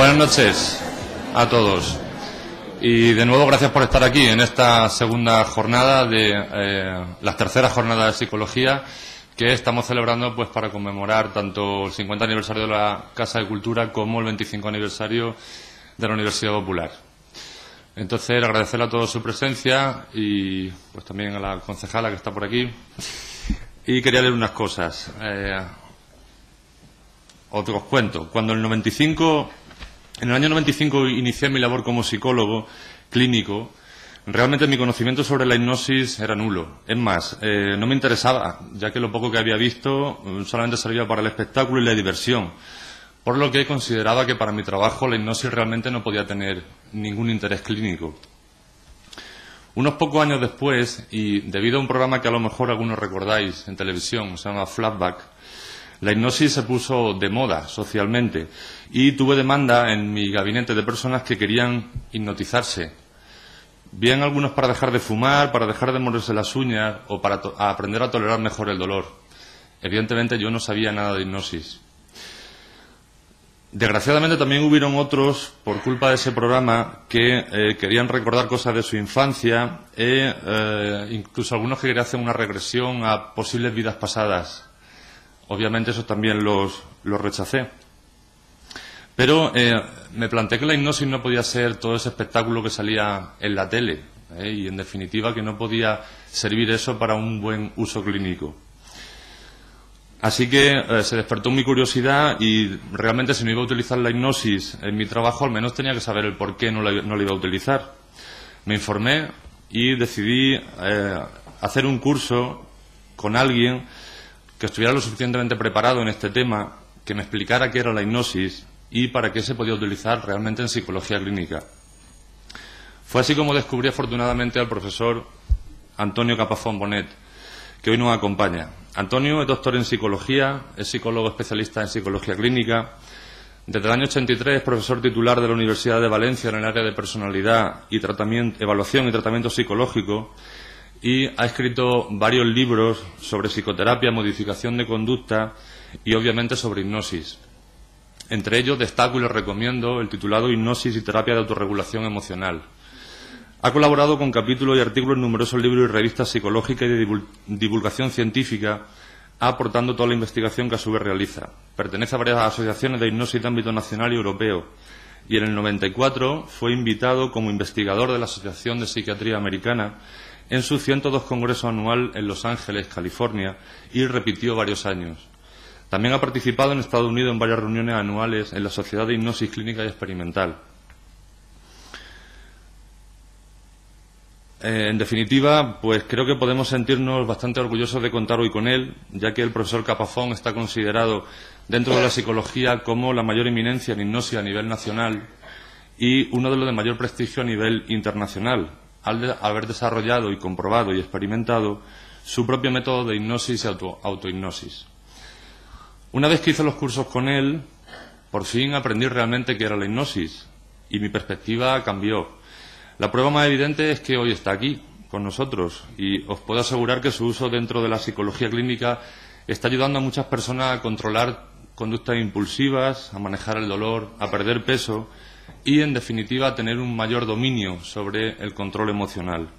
Buenas noches a todos. Y de nuevo gracias por estar aquí en esta segunda jornada de las terceras jornadas de psicología que estamos celebrando pues para conmemorar tanto el 50 aniversario de la Casa de Cultura como el 25 aniversario de la Universidad Popular. Entonces, agradecerle a todos su presencia y pues también a la concejala que está por aquí. Y quería leer unas cosas. Os cuento. Cuando en el año 95 inicié mi labor como psicólogo clínico, realmente mi conocimiento sobre la hipnosis era nulo. Es más, no me interesaba, ya que lo poco que había visto solamente servía para el espectáculo y la diversión. Por lo que consideraba que para mi trabajo la hipnosis realmente no podía tener ningún interés clínico. Unos pocos años después, y debido a un programa que a lo mejor algunos recordáis en televisión, se llama Flashback, la hipnosis se puso de moda socialmente y tuve demanda en mi gabinete de personas que querían hipnotizarse. Bien algunos para dejar de fumar, para dejar de morderse las uñas o para aprender a tolerar mejor el dolor. Evidentemente yo no sabía nada de hipnosis. Desgraciadamente también hubieron otros, por culpa de ese programa, que querían recordar cosas de su infancia incluso algunos que querían hacer una regresión a posibles vidas pasadas. Obviamente eso también los rechacé. Pero me planteé que la hipnosis no podía ser todo ese espectáculo que salía en la tele y en definitiva que no podía servir eso para un buen uso clínico. Así que se despertó mi curiosidad y realmente si no iba a utilizar la hipnosis en mi trabajo, al menos tenía que saber el por qué no la iba a utilizar. Me informé y decidí hacer un curso con alguien que estuviera lo suficientemente preparado en este tema, que me explicara qué era la hipnosis y para qué se podía utilizar realmente en psicología clínica. Fue así como descubrí afortunadamente al profesor Antonio Capafón Bonet, que hoy nos acompaña. Antonio es doctor en psicología, es psicólogo especialista en psicología clínica. Desde el año 83 es profesor titular de la Universidad de Valencia en el área de personalidad y evaluación y tratamiento psicológico y ha escrito varios libros sobre psicoterapia, modificación de conducta y obviamente sobre hipnosis. Entre ellos destaco y les recomiendo el titulado Hipnosis y terapia de autorregulación emocional. Ha colaborado con capítulos y artículos en numerosos libros y revistas psicológicas y de divulgación científica, aportando toda la investigación que a su vez realiza. Pertenece a varias asociaciones de hipnosis de ámbito nacional y europeo y en el 94 fue invitado como investigador de la Asociación de Psiquiatría Americana en su 102 congreso anual en Los Ángeles, California, y repitió varios años. También ha participado en Estados Unidos en varias reuniones anuales en la Sociedad de Hipnosis Clínica y Experimental. En definitiva, pues creo que podemos sentirnos bastante orgullosos de contar hoy con él, ya que el profesor Capafón está considerado dentro de la psicología como la mayor eminencia en hipnosis a nivel nacional y uno de los de mayor prestigio a nivel internacional, al haber desarrollado y comprobado y experimentado su propio método de hipnosis y autohipnosis. Una vez que hice los cursos con él, por fin aprendí realmente qué era la hipnosis y mi perspectiva cambió. La prueba más evidente es que hoy está aquí, con nosotros, y os puedo asegurar que su uso dentro de la psicología clínica está ayudando a muchas personas a controlar conductas impulsivas, a manejar el dolor, a perder peso y, en definitiva, a tener un mayor dominio sobre el control emocional.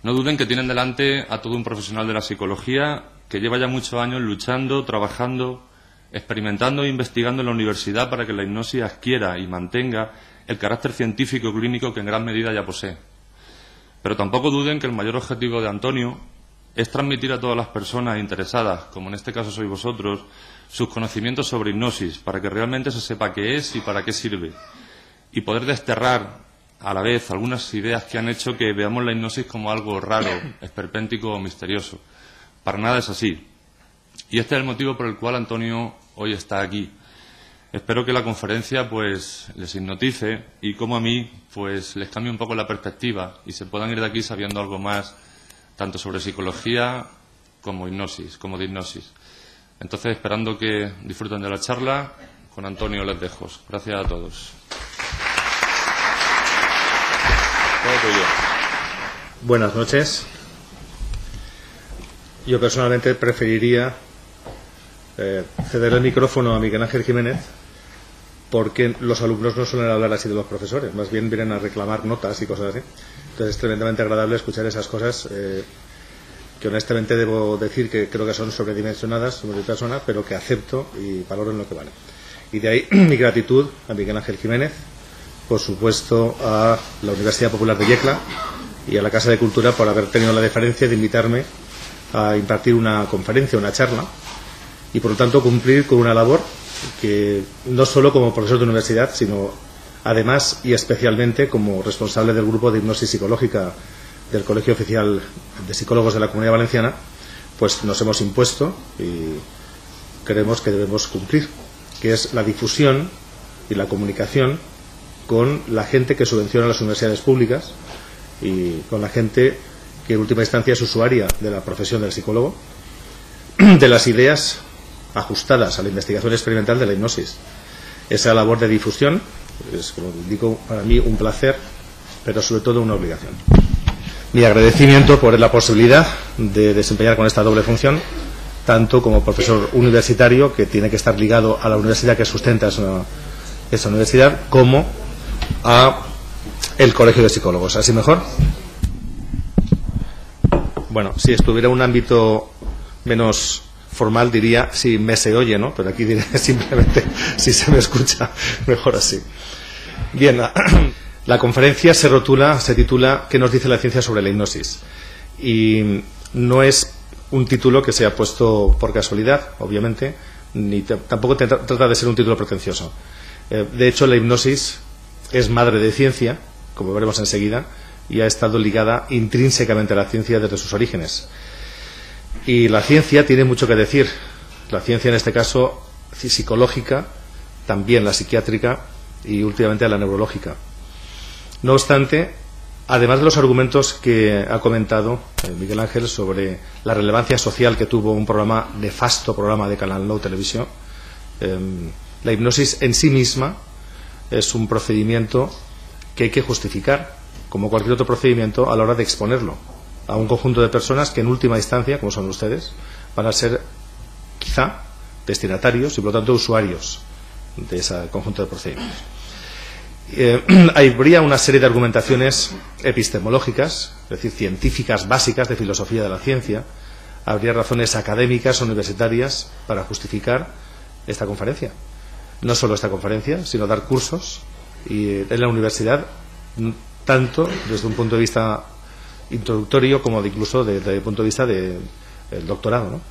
No duden que tienen delante a todo un profesional de la psicología que lleva ya muchos años luchando, trabajando, experimentando e investigando en la universidad para que la hipnosis adquiera y mantenga el carácter científico y clínico que en gran medida ya posee. Pero tampoco duden que el mayor objetivo de Antonio es transmitir a todas las personas interesadas, como en este caso sois vosotros, sus conocimientos sobre hipnosis, para que realmente se sepa qué es y para qué sirve, y poder desterrar a la vez algunas ideas que han hecho que veamos la hipnosis como algo raro, esperpéntico o misterioso. Para nada es así. Y este es el motivo por el cual Antonio hoy está aquí. Espero que la conferencia pues les hipnotice y como a mí pues les cambie un poco la perspectiva y se puedan ir de aquí sabiendo algo más tanto sobre psicología como hipnosis, como de hipnosis. Entonces, esperando que disfruten de la charla, con Antonio les dejo. Gracias a todos. Buenas noches. Yo personalmente preferiría ceder el micrófono a Miguel Ángel Jiménez porque los alumnos no suelen hablar así de los profesores, más bien vienen a reclamar notas y cosas así. Entonces es tremendamente agradable escuchar esas cosas que honestamente debo decir que creo que son sobredimensionadas sobre mi persona, pero que acepto y valoro en lo que vale. Y de ahí mi gratitud a Miguel Ángel Jiménez, por supuesto a la Universidad Popular de Yecla y a la Casa de Cultura por haber tenido la deferencia de invitarme a impartir una conferencia, una charla, y por lo tanto cumplir con una labor que no solo como profesor de universidad, sino además y especialmente como responsable del grupo de hipnosis psicológica del Colegio Oficial de Psicólogos de la Comunidad Valenciana, pues nos hemos impuesto y creemos que debemos cumplir, que es la difusión y la comunicación con la gente que subvenciona las universidades públicas y con la gente que en última instancia es usuaria de la profesión del psicólogo, de las ideas ajustadas a la investigación experimental de la hipnosis. Esa labor de difusión es, como digo, para mí un placer, pero sobre todo una obligación. Mi agradecimiento por la posibilidad de desempeñar con esta doble función, tanto como profesor universitario, que tiene que estar ligado a la universidad que sustenta esa universidad, como a el Colegio de Psicólogos. ¿Así mejor? Bueno, si estuviera en un ámbito menos formal diría si me se oye, ¿no? Pero aquí diré simplemente si se me escucha, mejor así. Bien, la conferencia se titula ¿Qué nos dice la ciencia sobre la hipnosis? Y no es un título que se ha puesto por casualidad, obviamente, ni tampoco trata de ser un título pretencioso. De hecho, la hipnosis es madre de ciencia, como veremos enseguida, y ha estado ligada intrínsecamente a la ciencia desde sus orígenes. Y la ciencia tiene mucho que decir. La ciencia, en este caso, psicológica, también la psiquiátrica y últimamente la neurológica. No obstante, además de los argumentos que ha comentado Miguel Ángel sobre la relevancia social que tuvo un nefasto programa de Canal Nou Televisión, la hipnosis en sí misma es un procedimiento que hay que justificar, como cualquier otro procedimiento, a la hora de exponerlo a un conjunto de personas que en última instancia, como son ustedes, van a ser quizá destinatarios y por lo tanto usuarios de ese conjunto de procedimientos. Habría una serie de argumentaciones epistemológicas, es decir, científicas básicas de filosofía de la ciencia. Habría razones académicas universitarias para justificar esta conferencia. No solo esta conferencia, sino dar cursos y en la universidad, tanto desde un punto de vista introductorio como incluso desde el punto de vista del doctorado, ¿no?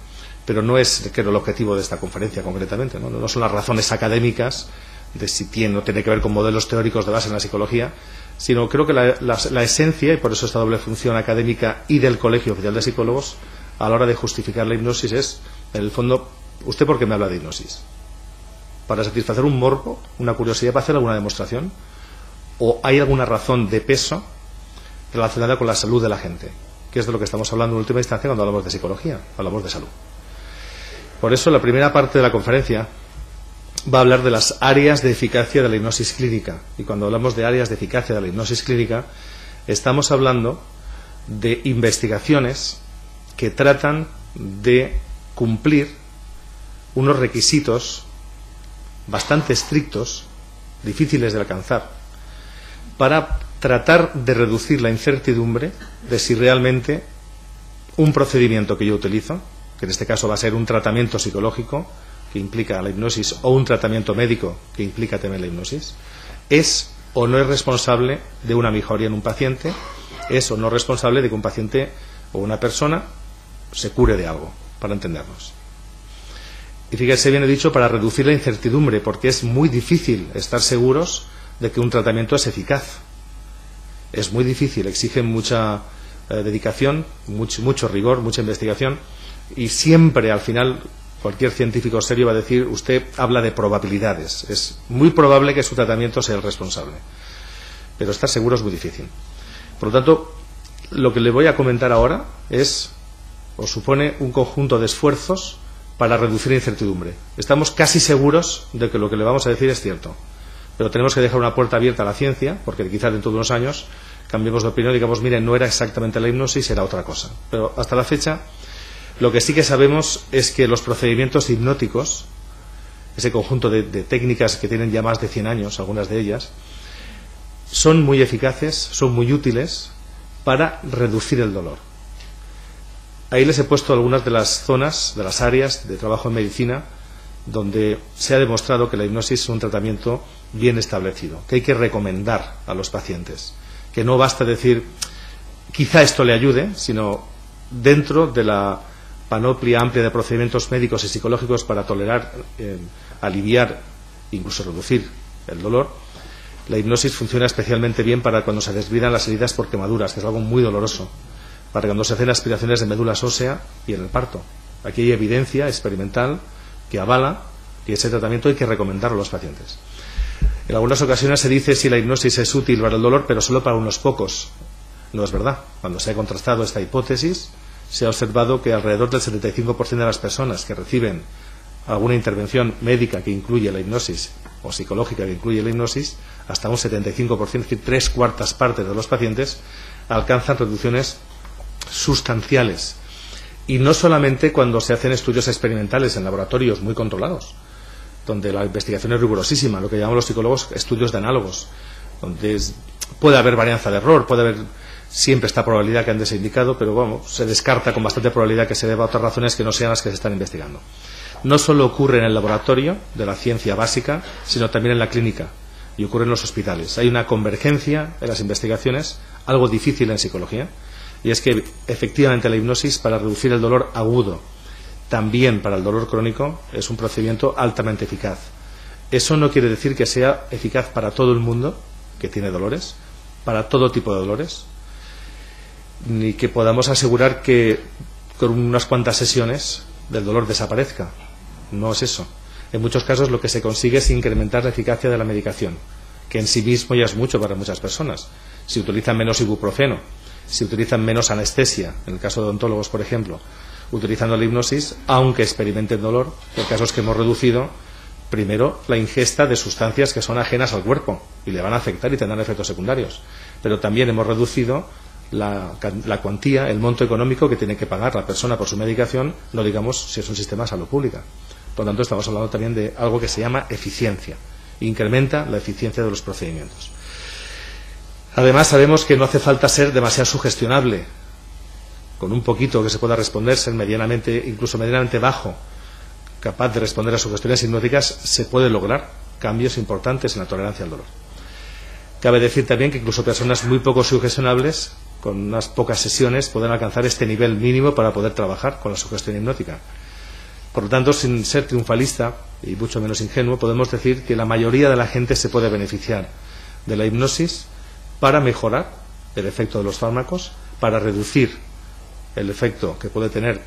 Pero no es creo el objetivo de esta conferencia concretamente, ¿no? No son las razones académicas de si tiene o no tiene que ver con modelos teóricos de base en la psicología, sino creo que la esencia, y por eso esta doble función académica y del Colegio Oficial de Psicólogos, a la hora de justificar la hipnosis es, en el fondo, ¿usted por qué me habla de hipnosis? ¿Para satisfacer un morbo, una curiosidad, para hacer alguna demostración? ¿O hay alguna razón de peso relacionada con la salud de la gente? Que es de lo que estamos hablando en última instancia cuando hablamos de psicología, hablamos de salud. Por eso la primera parte de la conferencia va a hablar de las áreas de eficacia de la hipnosis clínica. Y cuando hablamos de áreas de eficacia de la hipnosis clínica, estamos hablando de investigaciones que tratan de cumplir unos requisitos bastante estrictos, difíciles de alcanzar, para tratar de reducir la incertidumbre de si realmente un procedimiento que yo utilizo, que en este caso va a ser un tratamiento psicológico que implica la hipnosis o un tratamiento médico que implica también la hipnosis, es o no es responsable de una mejoría en un paciente, es o no responsable de que un paciente o una persona se cure de algo, para entendernos. Y fíjense, bien he dicho, para reducir la incertidumbre, porque es muy difícil estar seguros de que un tratamiento es eficaz. Es muy difícil, exige mucha dedicación, mucho rigor, mucha investigación, y siempre al final cualquier científico serio va a decir, usted habla de probabilidades, es muy probable que su tratamiento sea el responsable, pero estar seguro es muy difícil. Por lo tanto, lo que le voy a comentar ahora supone un conjunto de esfuerzos para reducir la incertidumbre. Estamos casi seguros de que lo que le vamos a decir es cierto, pero tenemos que dejar una puerta abierta a la ciencia, porque quizás dentro de unos años cambiemos de opinión y digamos, mire, no era exactamente la hipnosis, era otra cosa. Pero hasta la fecha, lo que sí que sabemos es que los procedimientos hipnóticos ese conjunto de técnicas que tienen ya más de 100 años, algunas de ellas, son muy eficaces, son muy útiles para reducir el dolor. Ahí les he puesto algunas de las zonas, de las áreas de trabajo en medicina donde se ha demostrado que la hipnosis es un tratamiento bien establecido, que hay que recomendar a los pacientes, que no basta decir quizá esto le ayude, sino dentro de la panoplia amplia de procedimientos médicos y psicológicos para tolerar, aliviar, incluso reducir el dolor, la hipnosis funciona especialmente bien para cuando se desvidan las heridas por quemaduras, que es algo muy doloroso, para cuando se hacen aspiraciones de médulas ósea y en el parto. Aquí hay evidencia experimental que avala que ese tratamiento hay que recomendarlo a los pacientes. En algunas ocasiones se dice si la hipnosis es útil para el dolor, pero solo para unos pocos. No es verdad. Cuando se ha contrastado esta hipótesis, se ha observado que alrededor del 75% de las personas que reciben alguna intervención médica que incluye la hipnosis o psicológica que incluye la hipnosis, hasta un 75%, es decir, 3/4 partes de los pacientes alcanzan reducciones sustanciales. Y no solamente cuando se hacen estudios experimentales en laboratorios muy controlados, donde la investigación es rigurosísima, lo que llamamos los psicólogos estudios de análogos, donde puede haber varianza de error, puede haber siempre esta probabilidad que antes he indicado, pero bueno, se descarta con bastante probabilidad que se deba a otras razones que no sean las que se están investigando. No solo ocurre en el laboratorio de la ciencia básica, sino también en la clínica y ocurre en los hospitales. Hay una convergencia en las investigaciones, algo difícil en psicología, y es que efectivamente la hipnosis para reducir el dolor agudo, también para el dolor crónico, es un procedimiento altamente eficaz. Eso no quiere decir que sea eficaz para todo el mundo que tiene dolores, para todo tipo de dolores, ni que podamos asegurar que con unas cuantas sesiones del dolor desaparezca. No es eso. En muchos casos lo que se consigue es incrementar la eficacia de la medicación, que en sí mismo ya es mucho para muchas personas. Si utilizan menos ibuprofeno, si utilizan menos anestesia, en el caso de odontólogos, por ejemplo, utilizando la hipnosis, aunque experimenten dolor, en casos que hemos reducido, primero, la ingesta de sustancias que son ajenas al cuerpo y le van a afectar y tendrán efectos secundarios. Pero también hemos reducido la cuantía, el monto económico que tiene que pagar la persona por su medicación, no digamos si es un sistema de salud pública. Por lo tanto, estamos hablando también de algo que se llama eficiencia. Incrementa la eficiencia de los procedimientos. Además, sabemos que no hace falta ser demasiado sugestionable. Con un poquito que se pueda responder, ser medianamente, incluso medianamente bajo, capaz de responder a sugestiones hipnóticas, se puede lograr cambios importantes en la tolerancia al dolor. Cabe decir también que incluso personas muy poco sugestionables, con unas pocas sesiones, pueden alcanzar este nivel mínimo para poder trabajar con la sugestión hipnótica. Por lo tanto, sin ser triunfalista y mucho menos ingenuo, podemos decir que la mayoría de la gente se puede beneficiar de la hipnosis para mejorar el efecto de los fármacos, para reducir el efecto que puede tener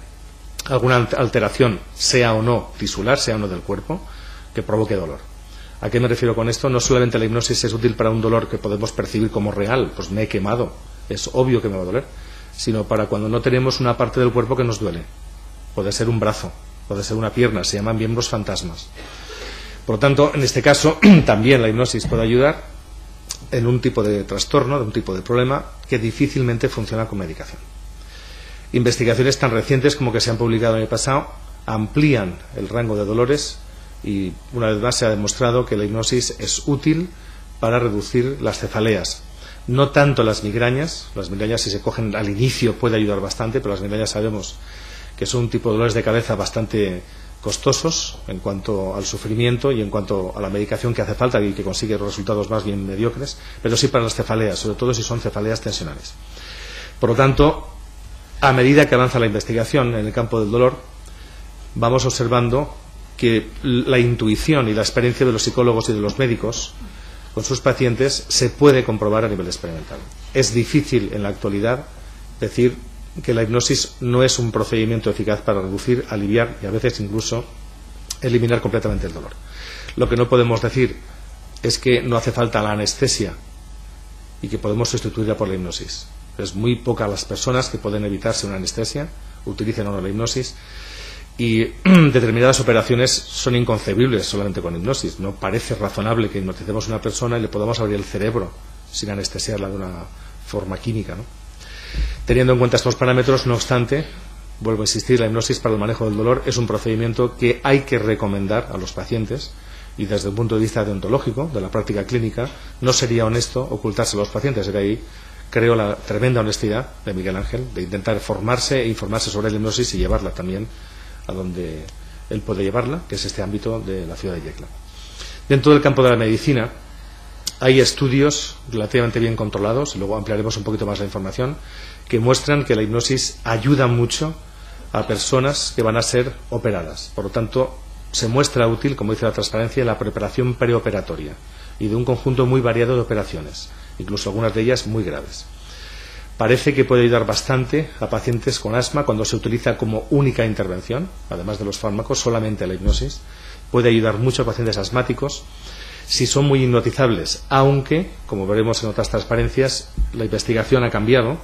alguna alteración, sea o no tisular, sea o no del cuerpo, que provoque dolor. ¿A qué me refiero con esto? No solamente la hipnosis es útil para un dolor que podemos percibir como real, pues me he quemado, es obvio que me va a doler, sino para cuando no tenemos una parte del cuerpo que nos duele. Puede ser un brazo, puede ser una pierna, se llaman miembros fantasmas. Por lo tanto, en este caso, también la hipnosis puede ayudar en un tipo de trastorno, de un tipo de problema que difícilmente funciona con medicación. Investigaciones tan recientes como que se han publicado en el pasado amplían el rango de dolores y una vez más se ha demostrado que la hipnosis es útil para reducir las cefaleas. No tanto las migrañas si se cogen al inicio puede ayudar bastante, pero las migrañas sabemos que son un tipo de dolores de cabeza bastante costosos en cuanto al sufrimiento y en cuanto a la medicación que hace falta y que consigue resultados más bien mediocres, pero sí para las cefaleas, sobre todo si son cefaleas tensionales. Por lo tanto, a medida que avanza la investigación en el campo del dolor, vamos observando que la intuición y la experiencia de los psicólogos y de los médicos con sus pacientes se puede comprobar a nivel experimental. Es difícil en la actualidad decir que la hipnosis no es un procedimiento eficaz para reducir, aliviar y a veces incluso eliminar completamente el dolor. Lo que no podemos decir es que no hace falta la anestesia y que podemos sustituirla por la hipnosis. Es muy pocas las personas que pueden evitarse una anestesia, utilicen o no la hipnosis, y determinadas operaciones son inconcebibles solamente con hipnosis. No parece razonable que hipnoticemos a una persona y le podamos abrir el cerebro sin anestesiarla de una forma química, ¿no? Teniendo en cuenta estos parámetros, no obstante, Vuelvo a insistir, la hipnosis para el manejo del dolor es un procedimiento que hay que recomendar a los pacientes, y desde un punto de vista deontológico, de la práctica clínica, no sería honesto ocultarse a los pacientes. De ahí creo la tremenda honestidad de Miguel Ángel, de intentar formarse e informarse sobre la hipnosis y llevarla también a donde él puede llevarla, que es este ámbito de la ciudad de Yecla. Dentro del campo de la medicina hay estudios relativamente bien controlados, luego ampliaremos un poquito más la información, que muestran que la hipnosis ayuda mucho a personas que van a ser operadas. Por lo tanto, se muestra útil, como dice la transparencia, en la preparación preoperatoria y de un conjunto muy variado de operaciones, incluso algunas de ellas muy graves. Parece que puede ayudar bastante a pacientes con asma cuando se utiliza como única intervención, además de los fármacos, solamente la hipnosis. Puede ayudar mucho a pacientes asmáticos si son muy hipnotizables, aunque, como veremos en otras transparencias, la investigación ha cambiado,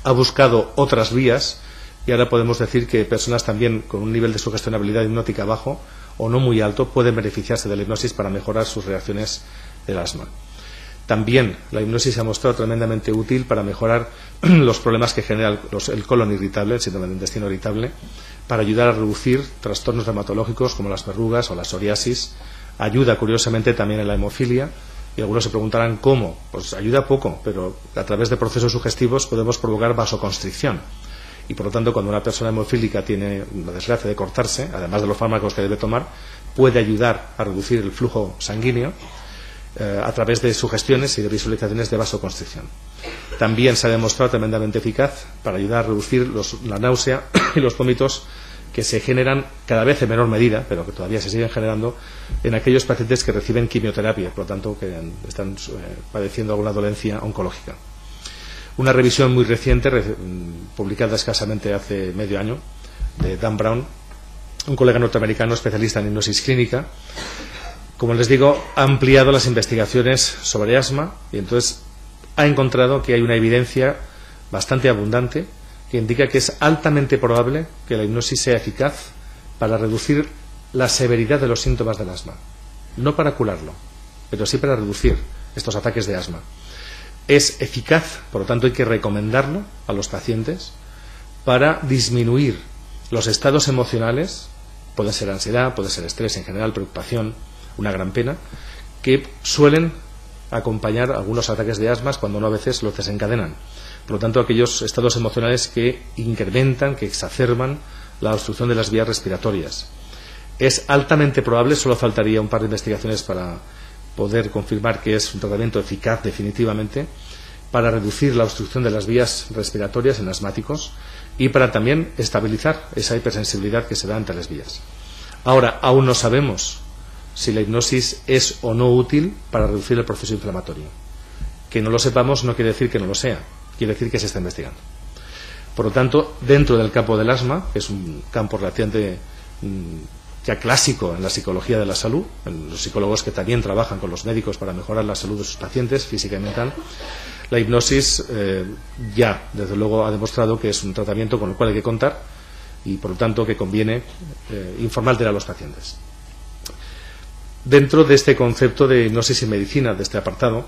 ha buscado otras vías, y ahora podemos decir que personas también con un nivel de sugestionabilidad hipnótica bajo o no muy alto pueden beneficiarse de la hipnosis para mejorar sus reacciones del asma. También la hipnosis se ha mostrado tremendamente útil para mejorar los problemas que genera el colon irritable, el síndrome de intestino irritable, para ayudar a reducir trastornos dermatológicos como las verrugas o la psoriasis. Ayuda curiosamente también en la hemofilia, y algunos se preguntarán cómo. Pues ayuda poco, pero a través de procesos sugestivos podemos provocar vasoconstricción. Y por lo tanto, cuando una persona hemofílica tiene la desgracia de cortarse, además de los fármacos que debe tomar, puede ayudar a reducir el flujo sanguíneo a través de sugestiones y de visualizaciones de vasoconstricción. También se ha demostrado tremendamente eficaz para ayudar a reducir la náusea y los vómitos que se generan cada vez en menor medida, pero que todavía se siguen generando en aquellos pacientes que reciben quimioterapia, por lo tanto que están padeciendo alguna dolencia oncológica. Una revisión muy reciente, publicada escasamente hace medio año, de Dan Brown, un colega norteamericano especialista en hipnosis clínica, como les digo, ha ampliado las investigaciones sobre asma y entonces ha encontrado que hay una evidencia bastante abundante que indica que es altamente probable que la hipnosis sea eficaz para reducir la severidad de los síntomas del asma. No para curarlo, pero sí para reducir estos ataques de asma. Es eficaz, por lo tanto hay que recomendarlo a los pacientes para disminuir los estados emocionales, puede ser ansiedad, puede ser estrés en general, preocupación, una gran pena, que suelen acompañar algunos ataques de asma cuando no a veces los desencadenan. Por lo tanto, aquellos estados emocionales que incrementan, que exacerban la obstrucción de las vías respiratorias. Es altamente probable, solo faltaría un par de investigaciones para poder confirmar que es un tratamiento eficaz definitivamente para reducir la obstrucción de las vías respiratorias en asmáticos y para también estabilizar esa hipersensibilidad que se da entre las vías. Ahora, aún no sabemos si la hipnosis es o no útil para reducir el proceso inflamatorio. Que no lo sepamos no quiere decir que no lo sea, quiere decir que se está investigando. Por lo tanto, dentro del campo del asma, que es un campo relativamente ya clásico en la psicología de la salud, en los psicólogos que también trabajan con los médicos para mejorar la salud de sus pacientes física y mental, la hipnosis ya, desde luego, ha demostrado que es un tratamiento con el cual hay que contar y, por lo tanto, que conviene informar a los pacientes. Dentro de este concepto de hipnosis y medicina, de este apartado,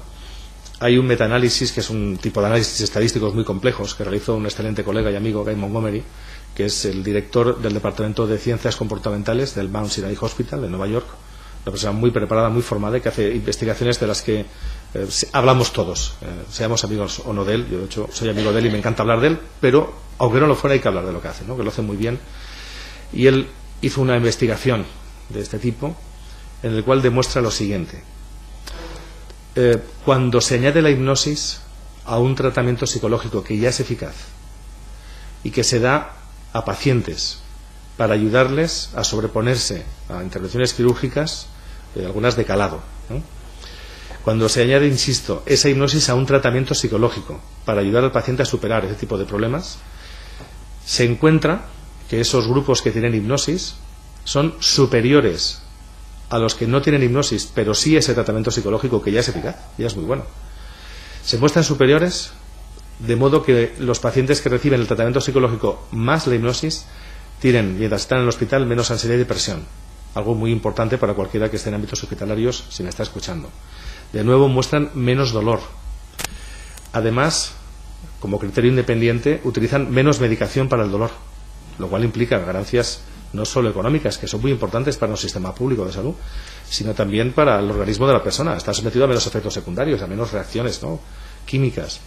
hay un metaanálisis, que es un tipo de análisis estadísticos muy complejos, que realizó un excelente colega y amigo, Guy Montgomery, que es el director del Departamento de Ciencias Comportamentales del Mount Sinai Hospital de Nueva York, una persona muy preparada, muy formada, que hace investigaciones de las que hablamos todos, seamos amigos o no de él. Yo, de hecho, soy amigo de él y me encanta hablar de él, pero aunque no lo fuera hay que hablar de lo que hace, ¿no? Que lo hace muy bien. Y él hizo una investigación de este tipo en el cual demuestra lo siguiente. Cuando se añade la hipnosis a un tratamiento psicológico que ya es eficaz y que se da a pacientes para ayudarles a sobreponerse a intervenciones quirúrgicas, algunas de calado, ¿no? Cuando se añade, insisto, esa hipnosis a un tratamiento psicológico para ayudar al paciente a superar ese tipo de problemas, se encuentra que esos grupos que tienen hipnosis son superiores a los que no tienen hipnosis, pero sí ese tratamiento psicológico que ya es eficaz, ya es muy bueno. Se muestran superiores, de modo que los pacientes que reciben el tratamiento psicológico más la hipnosis tienen, mientras están en el hospital, menos ansiedad y depresión. Algo muy importante para cualquiera que esté en ámbitos hospitalarios, si me está escuchando. De nuevo, muestran menos dolor. Además, como criterio independiente, utilizan menos medicación para el dolor. lo cual implica ganancias no solo económicas, que son muy importantes para un sistema público de salud, sino también para el organismo de la persona. Está sometido a menos efectos secundarios, a menos reacciones, ¿no?, químicas.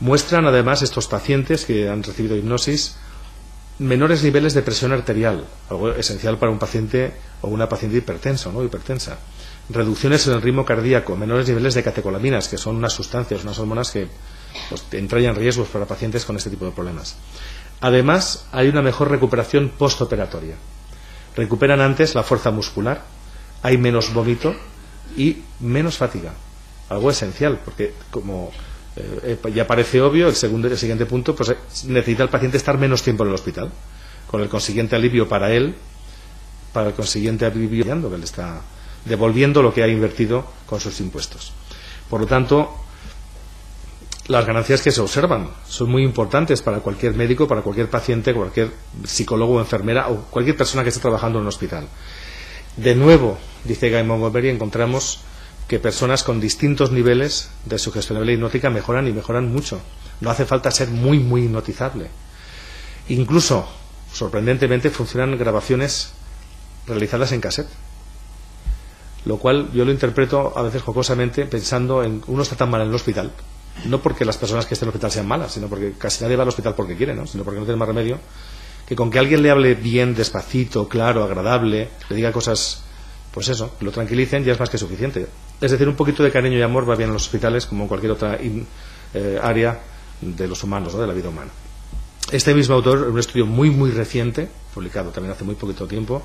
Muestran además estos pacientes que han recibido hipnosis menores niveles de presión arterial, algo esencial para un paciente o una paciente hipertenso, ¿no?, hipertensa. Reducciones en el ritmo cardíaco, menores niveles de catecolaminas, que son unas sustancias, unas hormonas que pues, entrañan riesgos para pacientes con este tipo de problemas. Además, hay una mejor recuperación postoperatoria. Recuperan antes la fuerza muscular, hay menos vómito y menos fatiga. Algo esencial, porque como ya parece obvio, el siguiente punto, pues necesita el paciente estar menos tiempo en el hospital, con el consiguiente alivio para él, para el consiguiente alivio que él está devolviendo lo que ha invertido con sus impuestos. Por lo tanto, las ganancias que se observan son muy importantes para cualquier médico, para cualquier paciente, cualquier psicólogo o enfermera o cualquier persona que esté trabajando en un hospital. De nuevo, dice Guy Montgomery, encontramos que personas con distintos niveles de sugestionabilidad hipnótica mejoran y mejoran mucho. No hace falta ser muy, muy hipnotizable. Incluso, sorprendentemente, funcionan grabaciones realizadas en cassette. Lo cual yo lo interpreto a veces jocosamente pensando en uno está tan mal en el hospital, no porque las personas que estén en el hospital sean malas, sino porque casi nadie va al hospital porque quiere, ¿no?, sino porque no tiene más remedio, que con que alguien le hable bien, despacito, claro, agradable, le diga cosas, pues eso, lo tranquilicen, ya es más que suficiente. Es decir, un poquito de cariño y amor va bien en los hospitales como en cualquier otra área de los humanos, ¿no?, de la vida humana. Este mismo autor, en un estudio muy, muy reciente, publicado también hace muy poquito tiempo,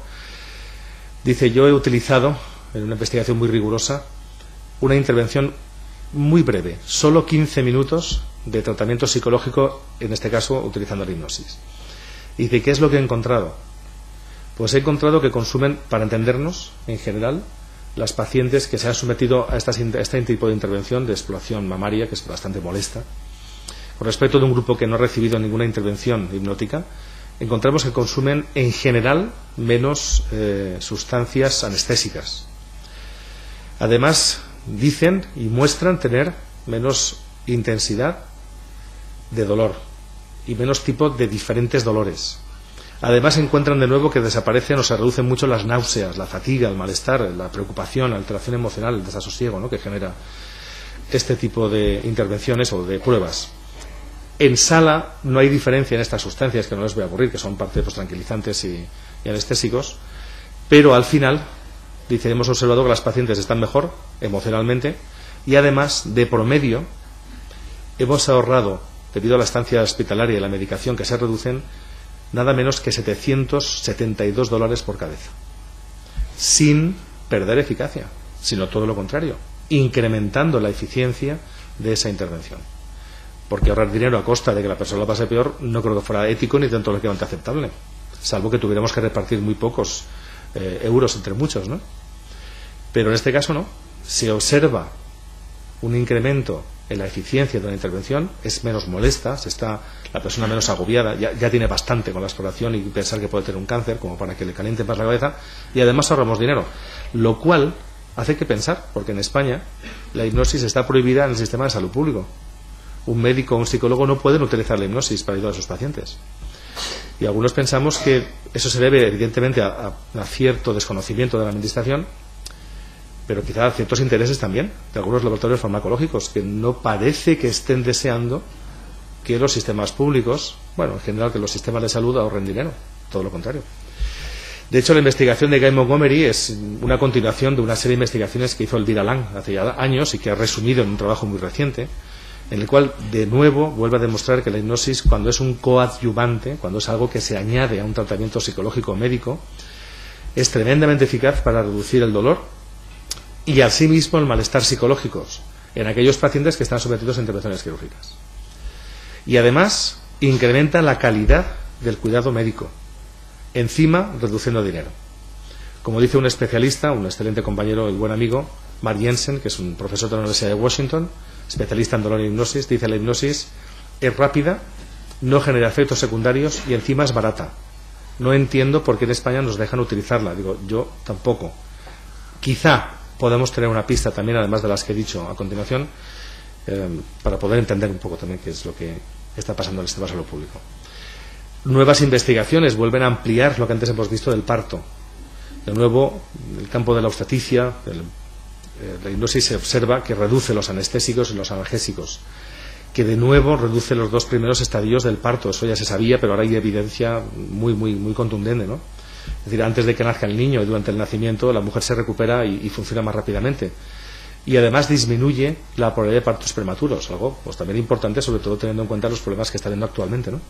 dice: yo he utilizado, en una investigación muy rigurosa, una intervención muy breve, solo 15 minutos de tratamiento psicológico, en este caso utilizando la hipnosis. Y dice: ¿qué es lo que he encontrado? Pues he encontrado que consumen, para entendernos, en general, las pacientes que se han sometido a este tipo de intervención de exploración mamaria, que es bastante molesta, con respecto de un grupo que no ha recibido ninguna intervención hipnótica, encontramos que consumen, en general, menos sustancias anestésicas. Además, dicen y muestran tener menos intensidad de dolor y menos tipo de diferentes dolores. Además, encuentran de nuevo que desaparecen o se reducen mucho las náuseas, la fatiga, el malestar, la preocupación, la alteración emocional, el desasosiego, ¿no?, que genera este tipo de intervenciones o de pruebas. En sala no hay diferencia en estas sustancias, que no les voy a aburrir, que son parte, pues, tranquilizantes y anestésicos, pero al final, dice, hemos observado que las pacientes están mejor emocionalmente y además, de promedio, hemos ahorrado, debido a la estancia hospitalaria y la medicación que se reducen, nada menos que $772 por cabeza, sin perder eficacia, sino todo lo contrario, incrementando la eficiencia de esa intervención. Porque ahorrar dinero a costa de que la persona lo pase peor no creo que fuera ético ni tanto lo que aceptable, salvo que tuviéramos que repartir muy pocos euros entre muchos, ¿no? Pero en este caso no. Se observa un incremento en la eficiencia de una intervención, es menos molesta, la persona menos agobiada, ya tiene bastante con la exploración y pensar que puede tener un cáncer como para que le caliente más la cabeza, y además ahorramos dinero, lo cual hace que pensar, porque en España la hipnosis está prohibida en el sistema de salud público. Un médico o un psicólogo no pueden utilizar la hipnosis para ayudar a sus pacientes. Y algunos pensamos que eso se debe evidentemente a cierto desconocimiento de la administración, pero quizá a ciertos intereses también de algunos laboratorios farmacológicos que no parece que estén deseando que los sistemas públicos, bueno, en general que los sistemas de salud ahorren dinero, todo lo contrario. De hecho, la investigación de Guy Montgomery es una continuación de una serie de investigaciones que hizo Elvira Lang hace ya años y que ha resumido en un trabajo muy reciente, en el cual, de nuevo, vuelve a demostrar que la hipnosis, cuando es un coadyuvante, cuando es algo que se añade a un tratamiento psicológico o médico, es tremendamente eficaz para reducir el dolor y, asimismo, el malestar psicológicos en aquellos pacientes que están sometidos a intervenciones quirúrgicas. Y, además, incrementa la calidad del cuidado médico, encima reduciendo dinero. Como dice un especialista, un excelente compañero, el buen amigo, Mark Jensen, que es un profesor de la Universidad de Washington, especialista en dolor y hipnosis, dice: la hipnosis es rápida, no genera efectos secundarios y encima es barata. No entiendo por qué en España nos dejan utilizarla. Digo, yo tampoco. Quizá podemos tener una pista también, además de las que he dicho a continuación, para poder entender un poco también qué es lo que está pasando en el sistema de salud público. nuevas investigaciones vuelven a ampliar lo que antes hemos visto del parto. De nuevo, el campo de la obstetricia, la hipnosis se observa que reduce los anestésicos y los analgésicos, que de nuevo reduce los 2 primeros estadios del parto. Eso ya se sabía, pero ahora hay evidencia muy contundente, ¿no? Es decir, antes de que nazca el niño y durante el nacimiento, la mujer se recupera y funciona más rápidamente. Y además disminuye la probabilidad de partos prematuros, algo pues también importante, sobre todo teniendo en cuenta los problemas que está habiendo actualmente, ¿no?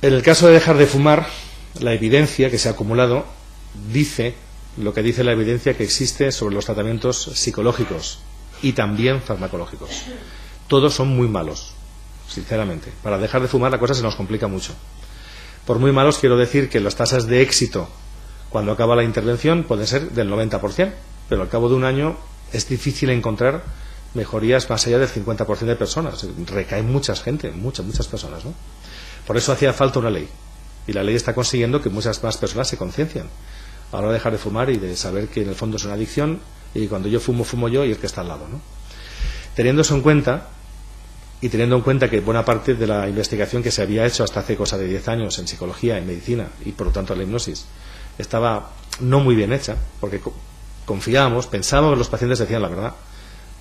En el caso de dejar de fumar, la evidencia que se ha acumulado dice lo que dice la evidencia que existe sobre los tratamientos psicológicos y también farmacológicos. Todos son muy malos, sinceramente. Para dejar de fumar la cosa se nos complica mucho. Por muy malos quiero decir que las tasas de éxito cuando acaba la intervención pueden ser del 90%, pero al cabo de un año es difícil encontrar mejorías más allá del 50% de personas. Recae mucha gente, muchas personas, ¿no? Por eso hacía falta una ley. Y la ley está consiguiendo que muchas más personas se conciencien a la hora de dejar de fumar y de saber que en el fondo es una adicción y cuando yo fumo, fumo yo y el que está al lado, ¿no? Teniendo eso en cuenta y teniendo en cuenta que buena parte de la investigación que se había hecho hasta hace cosa de 10 años en psicología, en medicina y por lo tanto en la hipnosis estaba no muy bien hecha, porque confiábamos, pensábamos que los pacientes decían la verdad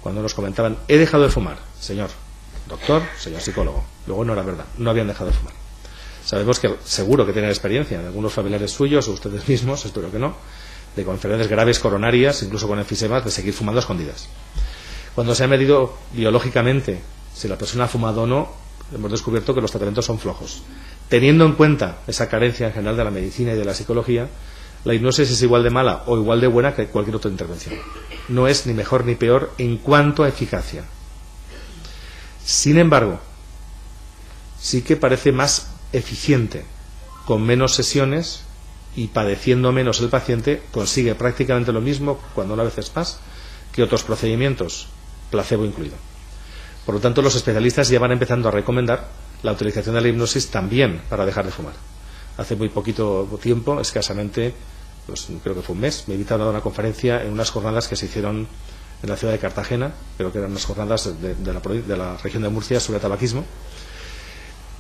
cuando nos comentaban: he dejado de fumar, señor doctor, señor psicólogo. Luego no era verdad, no habían dejado de fumar. Sabemos que seguro que tienen experiencia de algunos familiares suyos o ustedes mismos, espero que no, de con enfermedades graves coronarias, incluso con enfisemas, de seguir fumando a escondidas. Cuando se ha medido biológicamente si la persona ha fumado o no, hemos descubierto que los tratamientos son flojos. Teniendo en cuenta esa carencia en general de la medicina y de la psicología, la hipnosis es igual de mala o igual de buena que cualquier otra intervención. No es ni mejor ni peor en cuanto a eficacia. Sin embargo, sí que parece más eficiente, con menos sesiones y padeciendo menos el paciente, consigue prácticamente lo mismo, cuando una veces más, que otros procedimientos, placebo incluido. Por lo tanto, los especialistas ya van empezando a recomendar la utilización de la hipnosis también para dejar de fumar. Hace muy poquito tiempo, escasamente, pues creo que fue un mes, me invitaron a dar una conferencia en unas jornadas que se hicieron en la ciudad de Cartagena, creo que eran unas jornadas de la región de Murcia sobre tabaquismo,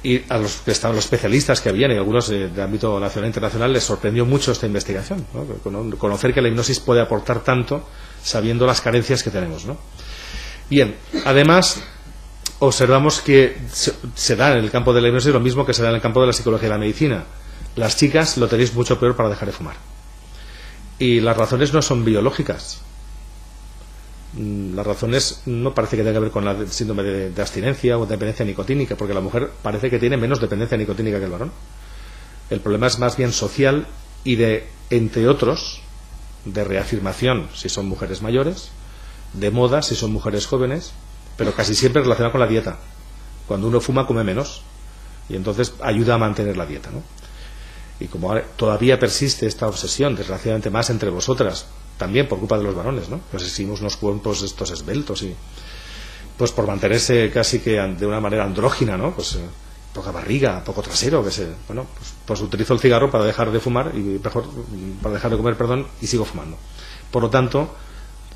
y a los que estaban los especialistas que habían, y algunos de ámbito nacional e internacional, les sorprendió mucho esta investigación, ¿no? Conocer que la hipnosis puede aportar tanto sabiendo las carencias que tenemos, ¿no? Bien, además observamos que se da en el campo de la hipnosis lo mismo que se da en el campo de la psicología y la medicina. Las chicas lo tenéis mucho peor para dejar de fumar. Y las razones no son biológicas. Las razones no parece que tenga que ver con el síndrome de abstinencia o dependencia nicotínica, porque la mujer parece que tiene menos dependencia nicotínica que el varón. El problema es más bien social y de, entre otros, de reafirmación si son mujeres mayores, de moda si son mujeres jóvenes, pero casi siempre relacionado con la dieta. Cuando uno fuma, come menos y entonces ayuda a mantener la dieta, ¿no? Y como todavía persiste esta obsesión, desgraciadamente más entre vosotras, también por culpa de los varones, ¿no? Nos exigimos unos cuerpos estos esbeltos y pues por mantenerse casi que de una manera andrógina, ¿no? Pues poca barriga, poco trasero, que se, bueno, pues utilizo el cigarro para dejar de fumar y mejor para dejar de comer, perdón, y sigo fumando. Por lo tanto,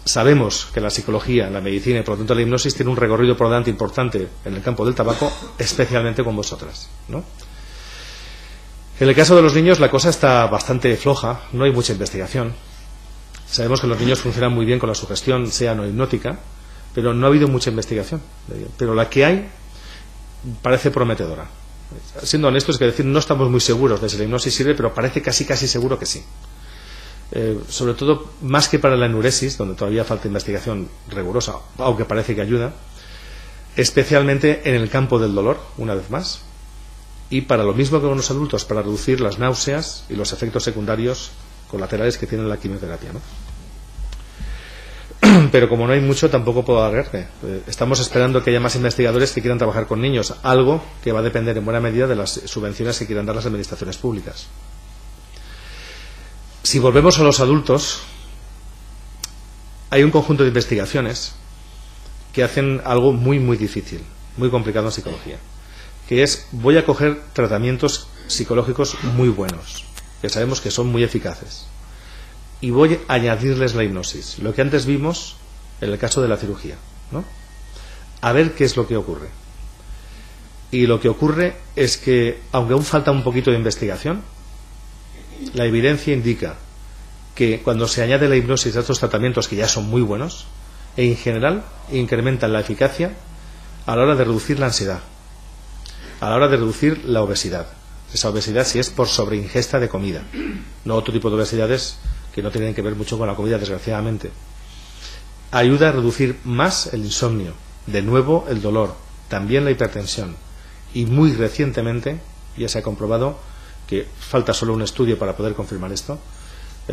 sabemos que la psicología, la medicina y por lo tanto la hipnosis tiene un recorrido por delante importante en el campo del tabaco, especialmente con vosotras, ¿no? En el caso de los niños la cosa está bastante floja, no hay mucha investigación. Sabemos que los niños funcionan muy bien con la sugestión, sea no hipnótica, pero no ha habido mucha investigación. Pero la que hay parece prometedora. Siendo honestos, es que decir, no estamos muy seguros de si la hipnosis sirve, pero parece casi seguro que sí. Sobre todo, más que para la enuresis, donde todavía falta investigación rigurosa, aunque parece que ayuda, especialmente en el campo del dolor, una vez más, y para lo mismo que con los adultos, para reducir las náuseas y los efectos secundarios colaterales que tiene la quimioterapia, ¿no? Pero como no hay mucho, tampoco puedo alargarme. Estamos esperando que haya más investigadores que quieran trabajar con niños, algo que va a depender en buena medida de las subvenciones que quieran dar las administraciones públicas. Si volvemos a los adultos, hay un conjunto de investigaciones que hacen algo muy difícil, muy complicado en psicología, que es: voy a coger tratamientos psicológicos muy buenos, que sabemos que son muy eficaces, y voy a añadirles la hipnosis, lo que antes vimos en el caso de la cirugía, ¿no? A ver qué es lo que ocurre. Y lo que ocurre es que, aunque aún falta un poquito de investigación, la evidencia indica que cuando se añade la hipnosis a estos tratamientos, que ya son muy buenos, en general incrementan la eficacia a la hora de reducir la ansiedad, a la hora de reducir la obesidad. Esa obesidad si es por sobreingesta de comida, no otro tipo de obesidades que no tienen que ver mucho con la comida, desgraciadamente. Ayuda a reducir más el insomnio, de nuevo el dolor, también la hipertensión. Y muy recientemente ya se ha comprobado, que falta solo un estudio para poder confirmar esto.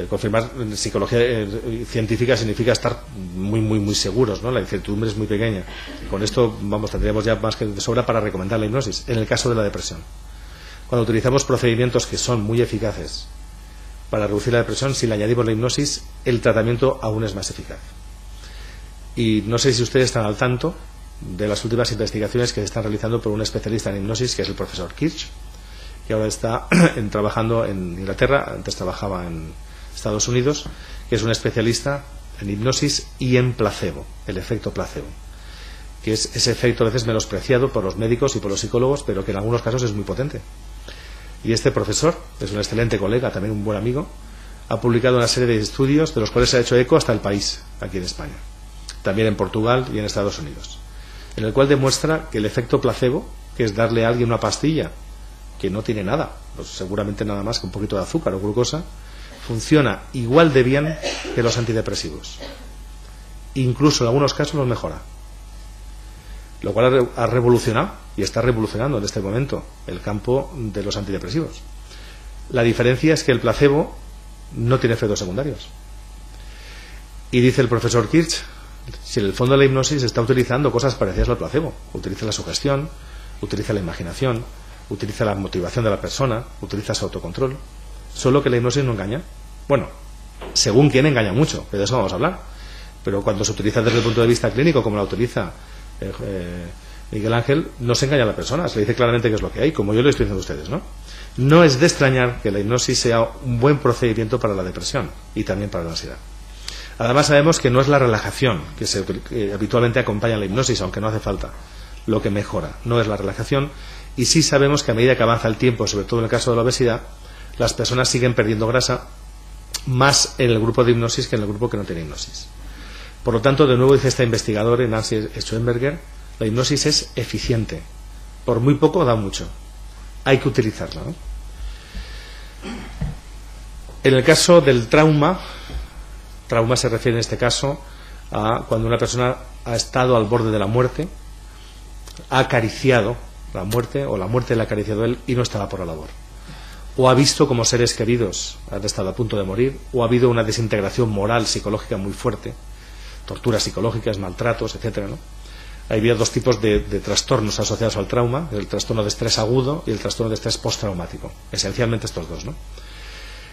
Confirmar en psicología científica significa estar muy seguros, ¿no? La incertidumbre es muy pequeña. Con esto, tendríamos ya más que de sobra para recomendar la hipnosis. En el caso de la depresión, cuando utilizamos procedimientos que son muy eficaces para reducir la depresión, si le añadimos la hipnosis, el tratamiento aún es más eficaz. Y no sé si ustedes están al tanto de las últimas investigaciones que se están realizando por un especialista en hipnosis, que es el profesor Kirch, que ahora está trabajando en Inglaterra, antes trabajaba en Estados Unidos, que es un especialista en hipnosis y en placebo, el efecto placebo, que es ese efecto a veces menospreciado por los médicos y por los psicólogos, pero que en algunos casos es muy potente. Y este profesor, es un excelente colega, también un buen amigo, ha publicado una serie de estudios de los cuales se ha hecho eco hasta el país, aquí en España, también en Portugal y en Estados Unidos, en el cual demuestra que el efecto placebo, que es darle a alguien una pastilla que no tiene nada, pues seguramente nada más que un poquito de azúcar o glucosa, funciona igual de bien que los antidepresivos. Incluso en algunos casos los mejora. Lo cual ha revolucionado y está revolucionando en este momento el campo de los antidepresivos. La diferencia es que el placebo no tiene efectos secundarios. Y dice el profesor Kirch, si en el fondo de la hipnosis está utilizando cosas parecidas al placebo, utiliza la sugestión, utiliza la imaginación, utiliza la motivación de la persona, utiliza su autocontrol, solo que la hipnosis no engaña. Bueno, según quién engaña mucho, de eso vamos a hablar, pero cuando se utiliza desde el punto de vista clínico, como la utiliza Miguel Ángel, no se engaña a la persona, se le dice claramente qué es lo que hay, como yo le estoy diciendo a ustedes, ¿no? No es de extrañar que la hipnosis sea un buen procedimiento para la depresión y también para la ansiedad. Además sabemos que no es la relajación que habitualmente acompaña a la hipnosis, aunque no hace falta, lo que mejora, no es la relajación, y sí sabemos que a medida que avanza el tiempo, sobre todo en el caso de la obesidad, las personas siguen perdiendo grasa más en el grupo de hipnosis que en el grupo que no tiene hipnosis. Por lo tanto, de nuevo dice esta investigadora, Nancy Schoenberger, la hipnosis es eficiente. Por muy poco da mucho. Hay que utilizarla, ¿no? En el caso del trauma se refiere en este caso a cuando una persona ha estado al borde de la muerte, ha acariciado la muerte o la muerte le ha acariciado a él y no estaba por la labor. O ha visto como seres queridos han estado a punto de morir, o ha habido una desintegración moral, psicológica muy fuerte, torturas psicológicas, maltratos, etcétera, ¿no? Hay habido dos tipos de trastornos asociados al trauma, el trastorno de estrés agudo y el trastorno de estrés postraumático. Esencialmente estos dos, ¿no?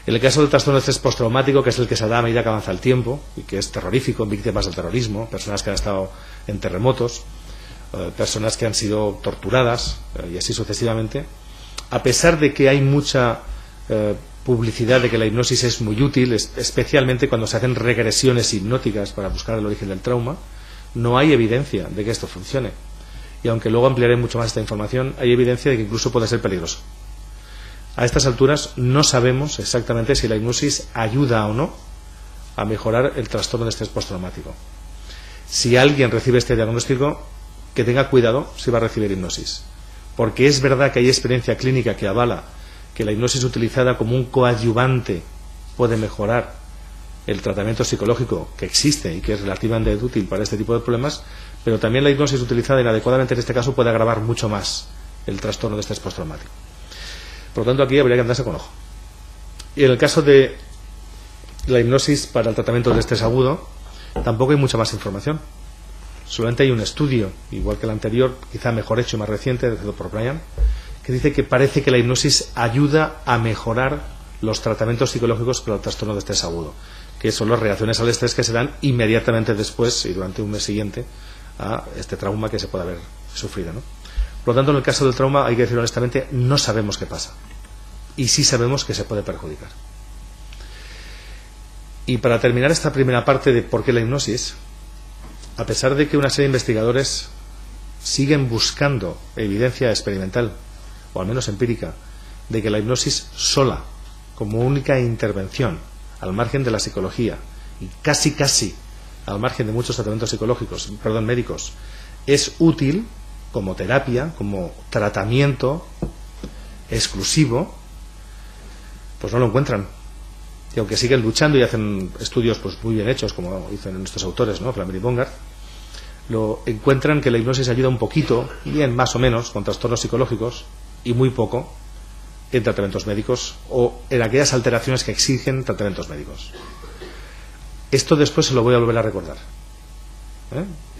En el caso del trastorno de estrés postraumático, que es el que se da a medida que avanza el tiempo y que es terrorífico en víctimas del terrorismo, personas que han estado en terremotos, personas que han sido torturadas y así sucesivamente, a pesar de que hay mucha publicidad de que la hipnosis es muy útil, especialmente cuando se hacen regresiones hipnóticas para buscar el origen del trauma, no hay evidencia de que esto funcione. Y aunque luego ampliaré mucho más esta información, hay evidencia de que incluso puede ser peligroso. A estas alturas no sabemos exactamente si la hipnosis ayuda o no a mejorar el trastorno de estrés postraumático. Si alguien recibe este diagnóstico, que tenga cuidado si va a recibir hipnosis. Porque es verdad que hay experiencia clínica que avala que la hipnosis utilizada como un coadyuvante puede mejorar el tratamiento psicológico que existe y que es relativamente útil para este tipo de problemas, pero también la hipnosis utilizada inadecuadamente en este caso puede agravar mucho más el trastorno de estrés postraumático. Por lo tanto, aquí habría que andarse con ojo. Y en el caso de la hipnosis para el tratamiento de estrés agudo, tampoco hay mucha más información. Solamente hay un estudio, igual que el anterior, quizá mejor hecho y más reciente, hecho por Brian, que dice que parece que la hipnosis ayuda a mejorar los tratamientos psicológicos para el trastorno de estrés agudo, que son las reacciones al estrés que se dan inmediatamente después y durante un mes siguiente a este trauma que se puede haber sufrido, ¿no? Por lo tanto, en el caso del trauma, hay que decirlo honestamente, no sabemos qué pasa. Y sí sabemos que se puede perjudicar. Y para terminar esta primera parte de por qué la hipnosis, a pesar de que una serie de investigadores siguen buscando evidencia experimental, o al menos empírica, de que la hipnosis sola, como única intervención, al margen de la psicología, y casi al margen de muchos tratamientos médicos, es útil como terapia, como tratamiento exclusivo, pues no lo encuentran. Y aunque siguen luchando y hacen estudios pues muy bien hechos, como dicen nuestros autores, ¿no? Flamer y Bongard, lo encuentran que la hipnosis ayuda un poquito, bien más o menos, con trastornos psicológicos, y muy poco en tratamientos médicos o en aquellas alteraciones que exigen tratamientos médicos. Esto después se lo voy a volver a recordar,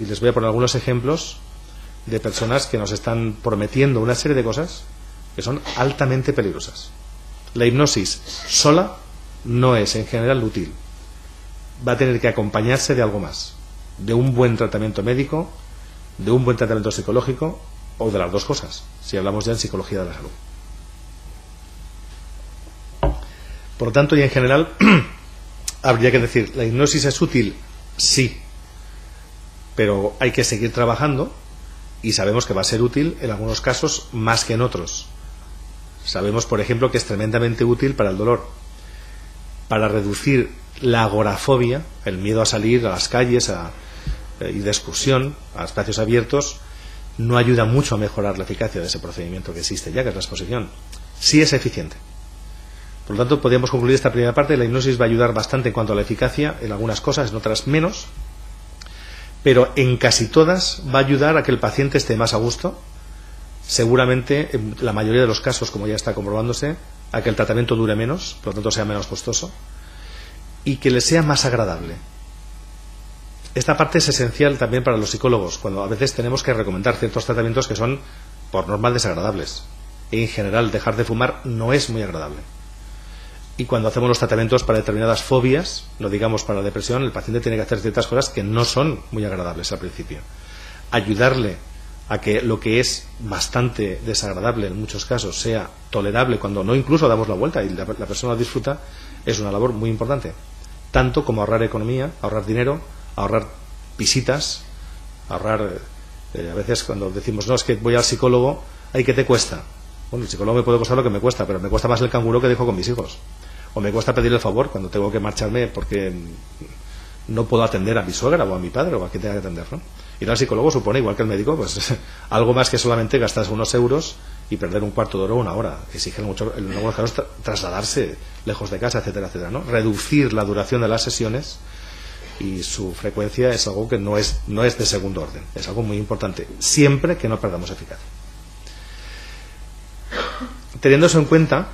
y les voy a poner algunos ejemplos de personas que nos están prometiendo una serie de cosas que son altamente peligrosas. La hipnosis sola no es en general útil. Va a tener que acompañarse de algo más, de un buen tratamiento médico, de un buen tratamiento psicológico o de las dos cosas, si hablamos ya en psicología de la salud. Por lo tanto, y en general, habría que decir, ¿la hipnosis es útil? Sí, pero hay que seguir trabajando y sabemos que va a ser útil en algunos casos más que en otros. Sabemos, por ejemplo, que es tremendamente útil para el dolor, para reducir la agorafobia, el miedo a salir a las calles y de excursión, a espacios abiertos. No ayuda mucho a mejorar la eficacia de ese procedimiento que existe ya, que es la exposición. Sí es eficiente. Por lo tanto, podríamos concluir esta primera parte. La hipnosis va a ayudar bastante en cuanto a la eficacia, en algunas cosas, en otras menos, pero en casi todas va a ayudar a que el paciente esté más a gusto, seguramente en la mayoría de los casos, como ya está comprobándose, a que el tratamiento dure menos, por lo tanto sea menos costoso, y que le sea más agradable. Esta parte es esencial también para los psicólogos, cuando a veces tenemos que recomendar ciertos tratamientos que son, por norma, desagradables. En general, dejar de fumar no es muy agradable. Y cuando hacemos los tratamientos para determinadas fobias, no digamos para la depresión, el paciente tiene que hacer ciertas cosas que no son muy agradables al principio. Ayudarle a que lo que es bastante desagradable en muchos casos sea tolerable cuando no incluso damos la vuelta y la persona lo disfruta, es una labor muy importante. Tanto como ahorrar economía, ahorrar dinero, ahorrar visitas, ahorrar... a veces cuando decimos, no, es que voy al psicólogo, ¿ay, qué te cuesta? Bueno, el psicólogo me puede costar lo que me cuesta, pero me cuesta más el canguro que dejo con mis hijos. O me cuesta pedir el favor cuando tengo que marcharme porque no puedo atender a mi suegra o a mi padre o a quien tenga que atender, ¿no? Ir al psicólogo supone, igual que el médico, pues algo más que solamente gastar unos euros y perder un cuarto de hora o una hora. Exigen mucho, en algunos casos, trasladarse lejos de casa, etcétera, etcétera, ¿no? Reducir la duración de las sesiones y su frecuencia es algo que no es de segundo orden. Es algo muy importante, siempre que no perdamos eficacia. Teniendo eso en cuenta,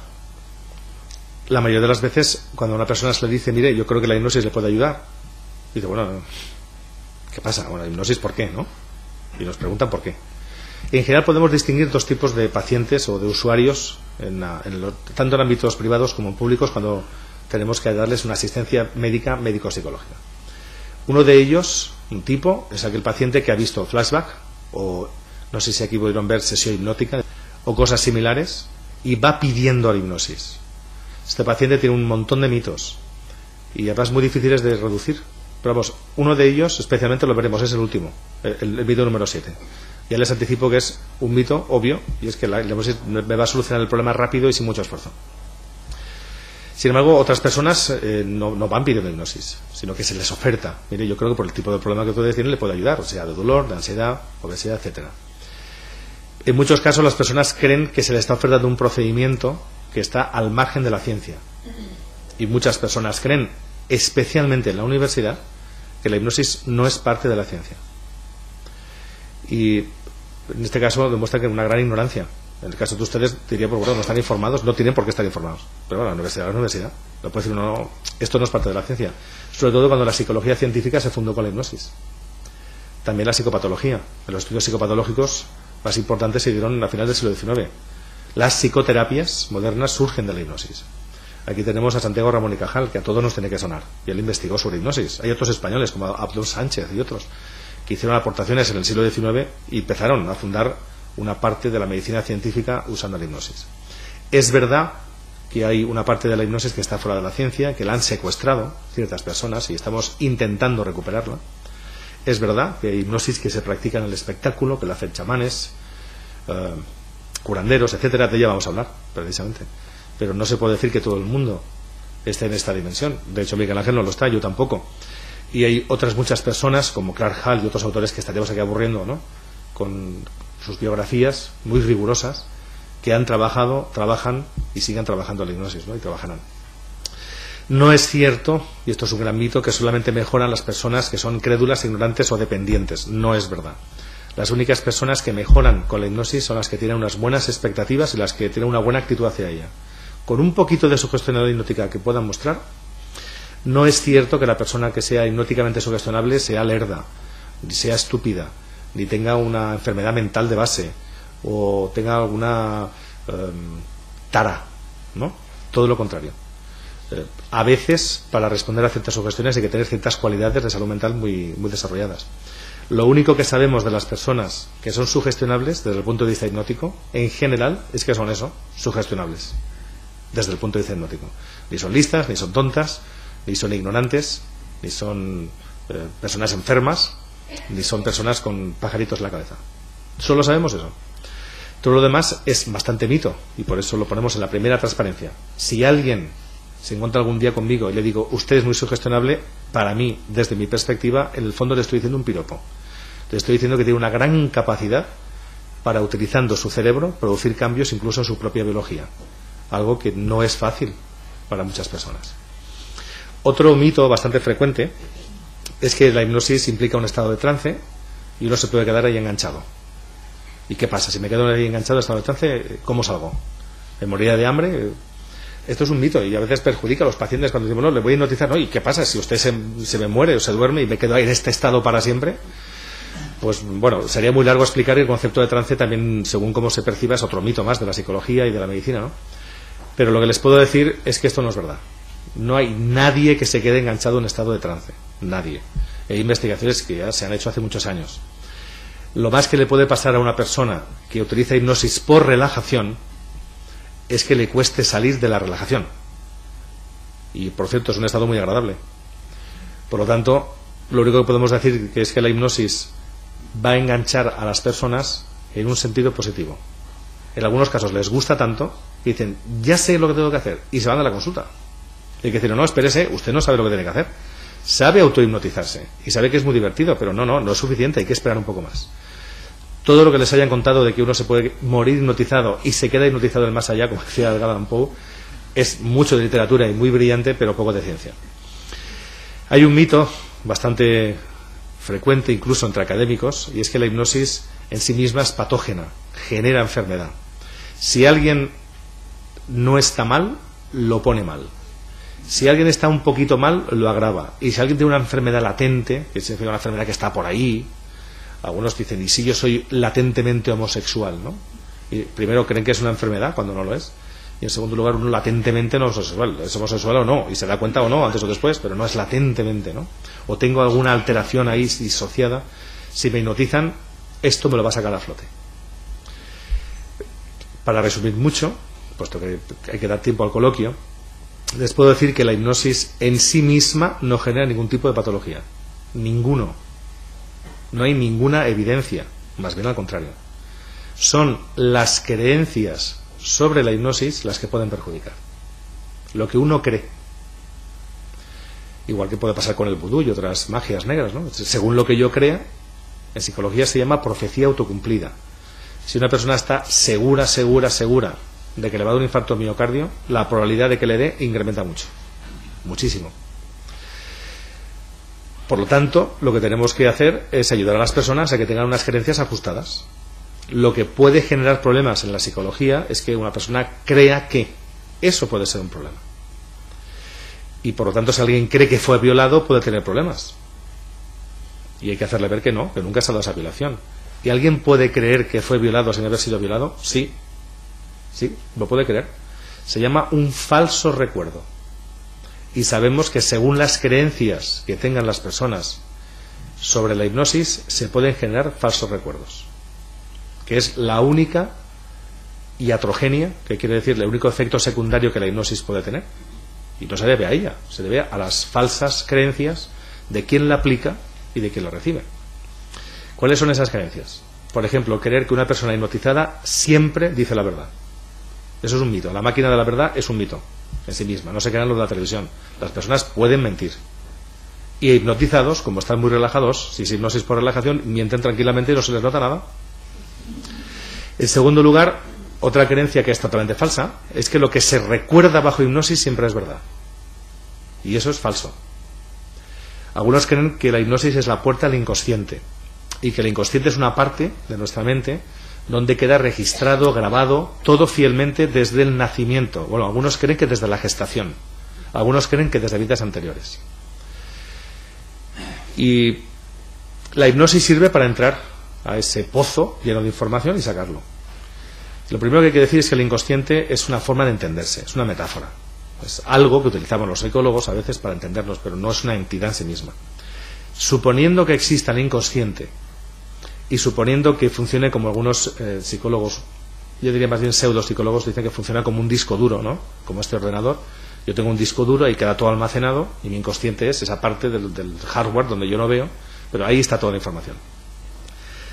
la mayoría de las veces cuando a una persona se le dice, mire, yo creo que la hipnosis le puede ayudar, dice, bueno, ¿qué pasa? Bueno, hipnosis, ¿por qué? ¿No? Y nos preguntan por qué. En general podemos distinguir dos tipos de pacientes o de usuarios, tanto en ámbitos privados como en públicos, cuando tenemos que darles una asistencia médica, médico-psicológica. Uno de ellos, un tipo, es aquel paciente que ha visto flashback, o no sé si aquí pudieron ver sesión hipnótica, o cosas similares, y va pidiendo la hipnosis. Este paciente tiene un montón de mitos, y además muy difíciles de reducir. Pero vamos, uno de ellos, especialmente lo veremos, es el último, el mito número 7. Ya les anticipo que es un mito obvio, y es que la hipnosis me va a solucionar el problema rápido y sin mucho esfuerzo. Sin embargo, otras personas no van pidiendo hipnosis, sino que se les oferta. Mire, yo creo que por el tipo de problema que ustedes tienen le puede ayudar, o sea, de dolor, de ansiedad, obesidad, etcétera. En muchos casos las personas creen que se les está ofertando un procedimiento que está al margen de la ciencia. Y muchas personas creen, especialmente en la universidad, que la hipnosis no es parte de la ciencia. Y en este caso demuestra que hay una gran ignorancia. En el caso de ustedes, diría, pues bueno, no están informados, no tienen por qué estar informados. Pero bueno, la universidad es la universidad. Lo puede decir uno, no, esto no es parte de la ciencia. Sobre todo cuando la psicología científica se fundó con la hipnosis. También la psicopatología. En los estudios psicopatológicos más importantes se dieron a finales del siglo XIX. Las psicoterapias modernas surgen de la hipnosis. Aquí tenemos a Santiago Ramón y Cajal, que a todos nos tiene que sonar. Y él investigó sobre hipnosis. Hay otros españoles, como Abdul Sánchez y otros, que hicieron aportaciones en el siglo XIX y empezaron a fundar una parte de la medicina científica usando la hipnosis. Es verdad que hay una parte de la hipnosis que está fuera de la ciencia, que la han secuestrado ciertas personas y estamos intentando recuperarla. Es verdad que hay hipnosis que se practica en el espectáculo, que lo hacen chamanes, curanderos, etcétera, de ella vamos a hablar, precisamente. Pero no se puede decir que todo el mundo esté en esta dimensión. De hecho, Miguel Ángel no lo está, yo tampoco. Y hay otras muchas personas, como Clark Hall y otros autores que estaríamos aquí aburriendo, ¿no?, con sus biografías muy rigurosas, que han trabajado, trabajan y siguen trabajando en la hipnosis, ¿no?, y trabajarán. No es cierto, y esto es un gran mito, que solamente mejoran las personas que son crédulas, ignorantes o dependientes. No es verdad. Las únicas personas que mejoran con la hipnosis son las que tienen unas buenas expectativas y las que tienen una buena actitud hacia ella. Con un poquito de sugestionabilidad hipnótica que puedan mostrar, no es cierto que la persona que sea hipnóticamente sugestionable sea lerda, ni sea estúpida, ni tenga una enfermedad mental de base, o tenga alguna tara, ¿no? Todo lo contrario. A veces, para responder a ciertas sugestiones hay que tener ciertas cualidades de salud mental muy desarrolladas. Lo único que sabemos de las personas que son sugestionables desde el punto de vista hipnótico, en general, es que son eso, sugestionables, desde el punto de vista hipnótico. Ni son listas, ni son tontas, ni son ignorantes, ni son personas enfermas, ni son personas con pajaritos en la cabeza. Solo sabemos eso. Todo lo demás es bastante mito, y por eso lo ponemos en la primera transparencia. Si alguien se encuentra algún día conmigo y le digo, usted es muy sugestionable, para mí, desde mi perspectiva, en el fondo le estoy diciendo un piropo. Le estoy diciendo que tiene una gran capacidad para, utilizando su cerebro, producir cambios incluso en su propia biología. Algo que no es fácil para muchas personas. Otro mito bastante frecuente es que la hipnosis implica un estado de trance y uno se puede quedar ahí enganchado. ¿Y qué pasa? Si me quedo ahí enganchado en estado de trance, ¿cómo salgo? ¿Me moriría de hambre? Esto es un mito y a veces perjudica a los pacientes cuando dicen, bueno, le voy a hipnotizar, ¿no? ¿Y qué pasa si usted se me muere o se duerme y me quedo ahí en este estado para siempre? Pues bueno, sería muy largo explicar, y el concepto de trance también, según cómo se perciba, es otro mito más de la psicología y de la medicina, ¿no? Pero lo que les puedo decir es que esto no es verdad. No hay nadie que se quede enganchado en estado de trance. Nadie. Hay investigaciones que ya se han hecho hace muchos años. Lo más que le puede pasar a una persona que utiliza hipnosis por relajación es que le cueste salir de la relajación. Y, por cierto, es un estado muy agradable. Por lo tanto, lo único que podemos decir es que la hipnosis va a enganchar a las personas en un sentido positivo. En algunos casos les gusta tanto que dicen, ya sé lo que tengo que hacer, y se van a la consulta. Y hay que decir, no, espérese, usted no sabe lo que tiene que hacer. Sabe autohipnotizarse y sabe que es muy divertido, pero no es suficiente, hay que esperar un poco más. Todo lo que les hayan contado de que uno se puede morir hipnotizado y se queda hipnotizado en el más allá, como decía Edgar Allan Poe, es mucho de literatura y muy brillante, pero poco de ciencia. Hay un mito bastante frecuente incluso entre académicos, y es que la hipnosis en sí misma es patógena, genera enfermedad. Si alguien no está mal, lo pone mal. Si alguien está un poquito mal, lo agrava. Y si alguien tiene una enfermedad latente, que significa una enfermedad que está por ahí, algunos dicen, ¿y si yo soy latentemente homosexual? ¿No? Y primero creen que es una enfermedad cuando no lo es. Y en segundo lugar, uno latentemente no es homosexual. Es homosexual o no, y se da cuenta o no, antes o después, pero no es latentemente, ¿no? O tengo alguna alteración ahí disociada. Si me hipnotizan, esto me lo va a sacar a flote. Para resumir mucho, puesto que hay que dar tiempo al coloquio, les puedo decir que la hipnosis en sí misma no genera ningún tipo de patología. Ninguno. No hay ninguna evidencia, más bien al contrario. Son las creencias sobre la hipnosis las que pueden perjudicar. Lo que uno cree. Igual que puede pasar con el vudú y otras magias negras, ¿no? Según lo que yo crea, en psicología se llama profecía autocumplida. Si una persona está segura de que le va a dar un infarto de miocardio, la probabilidad de que le dé incrementa mucho. Muchísimo. Por lo tanto, lo que tenemos que hacer es ayudar a las personas a que tengan unas creencias ajustadas. Lo que puede generar problemas en la psicología es que una persona crea que eso puede ser un problema. Y por lo tanto, si alguien cree que fue violado, puede tener problemas. Y hay que hacerle ver que no, que nunca se ha dado esa violación. ¿Y alguien puede creer que fue violado sin haber sido violado? Sí. Sí, lo puede creer. Se llama un falso recuerdo. Y sabemos que según las creencias que tengan las personas sobre la hipnosis, se pueden generar falsos recuerdos. Que es la única iatrogenia, que quiere decir el único efecto secundario que la hipnosis puede tener. Y no se debe a ella, se debe a las falsas creencias de quien la aplica y de quien la recibe. ¿Cuáles son esas creencias? Por ejemplo, creer que una persona hipnotizada siempre dice la verdad. Eso es un mito. La máquina de la verdad es un mito en sí misma. No se crean lo de la televisión. Las personas pueden mentir. Y hipnotizados, como están muy relajados, si es hipnosis por relajación, mienten tranquilamente y no se les nota nada. En segundo lugar, otra creencia que es totalmente falsa es que lo que se recuerda bajo hipnosis siempre es verdad. Y eso es falso. Algunos creen que la hipnosis es la puerta al inconsciente y que el inconsciente es una parte de nuestra mente donde queda registrado, grabado, todo fielmente desde el nacimiento. Bueno, algunos creen que desde la gestación, algunos creen que desde vidas anteriores. Y la hipnosis sirve para entrar a ese pozo lleno de información y sacarlo. Lo primero que hay que decir es que el inconsciente es una forma de entenderse, es una metáfora. Es algo que utilizamos los psicólogos a veces para entendernos, pero no es una entidad en sí misma. Suponiendo que exista el inconsciente y suponiendo que funcione como algunos psicólogos, yo diría más bien pseudopsicólogos, dicen que funciona como un disco duro, ¿no? Como este ordenador. Yo tengo un disco duro, ahí queda todo almacenado y mi inconsciente es esa parte del hardware donde yo no veo, pero ahí está toda la información.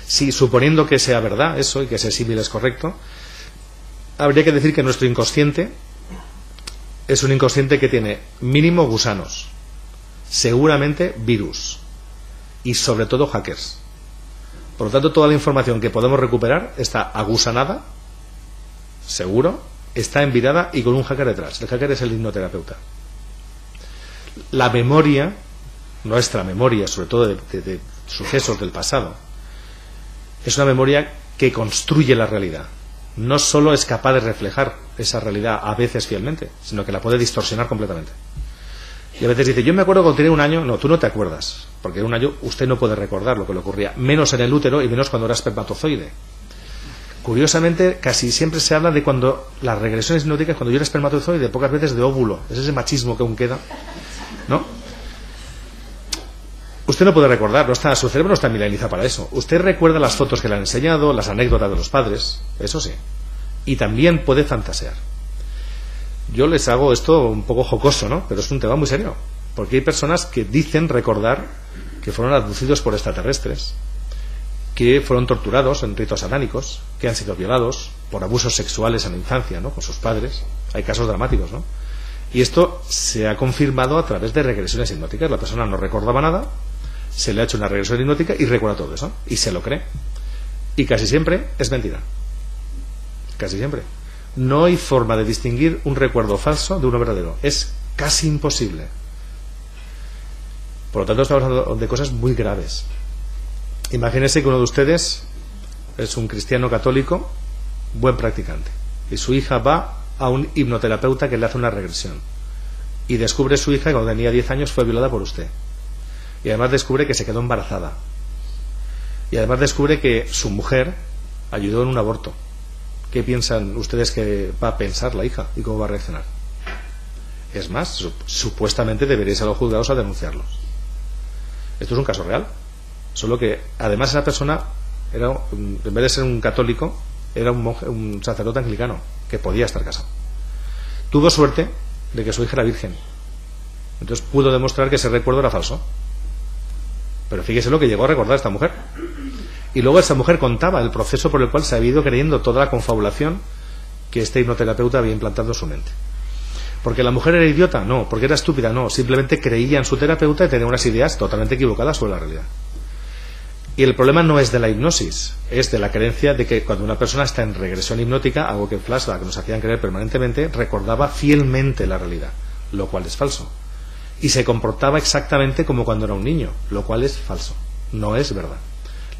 Si suponiendo que sea verdad eso y que ese símil es correcto, habría que decir que nuestro inconsciente es un inconsciente que tiene mínimo gusanos, seguramente virus y sobre todo hackers. Por lo tanto, toda la información que podemos recuperar está agusanada, seguro, está envirada y con un hacker detrás. El hacker es el hipnoterapeuta. La memoria, nuestra memoria, sobre todo de sucesos del pasado, es una memoria que construye la realidad. No solo es capaz de reflejar esa realidad a veces fielmente, sino que la puede distorsionar completamente. Y a veces dice, yo me acuerdo cuando tenía un año. No, tú no te acuerdas, porque en un año usted no puede recordar lo que le ocurría, menos en el útero y menos cuando era espermatozoide. Curiosamente, casi siempre se habla de cuando las regresiones hipnóticas, cuando yo era espermatozoide, pocas veces de óvulo. Es ese machismo que aún queda, ¿no? Usted no puede recordar, su cerebro no está milenizado para eso. Usted recuerda las fotos que le han enseñado, las anécdotas de los padres, eso sí. Y también puede fantasear. Yo les hago esto un poco jocoso, ¿no? Pero es un tema muy serio. Porque hay personas que dicen recordar que fueron abducidos por extraterrestres, que fueron torturados en ritos satánicos, que han sido violados por abusos sexuales en la infancia, ¿no? Con sus padres. Hay casos dramáticos, ¿no? Y esto se ha confirmado a través de regresiones hipnóticas. La persona no recordaba nada, se le ha hecho una regresión hipnótica y recuerda todo eso. Y se lo cree. Y casi siempre es mentira. Casi siempre. No hay forma de distinguir un recuerdo falso de uno verdadero. Es casi imposible. Por lo tanto, estamos hablando de cosas muy graves. Imagínense que uno de ustedes es un cristiano católico, buen practicante, y su hija va a un hipnoterapeuta que le hace una regresión. Y descubre su hija que cuando tenía 10 años fue violada por usted. Y además descubre que se quedó embarazada. Y además descubre que su mujer ayudó en un aborto. ¿Qué piensan ustedes que va a pensar la hija y cómo va a reaccionar? Es más, supuestamente deberéis a los juzgados a denunciarlos. Esto es un caso real. Solo que además esa persona era, en vez de ser un católico, era un monje, un sacerdote anglicano que podía estar casado. Tuvo suerte de que su hija era virgen. Entonces pudo demostrar que ese recuerdo era falso. Pero fíjese lo que llegó a recordar esta mujer. Y luego esta mujer contaba el proceso por el cual se había ido creyendo toda la confabulación que este hipnoterapeuta había implantado en su mente. ¿Porque la mujer era idiota? No. ¿Porque era estúpida? No. Simplemente creía en su terapeuta y tenía unas ideas totalmente equivocadas sobre la realidad. Y el problema no es de la hipnosis, es de la creencia de que cuando una persona está en regresión hipnótica, algo que en flashback nos hacían creer permanentemente, recordaba fielmente la realidad, lo cual es falso. Y se comportaba exactamente como cuando era un niño, lo cual es falso, no es verdad.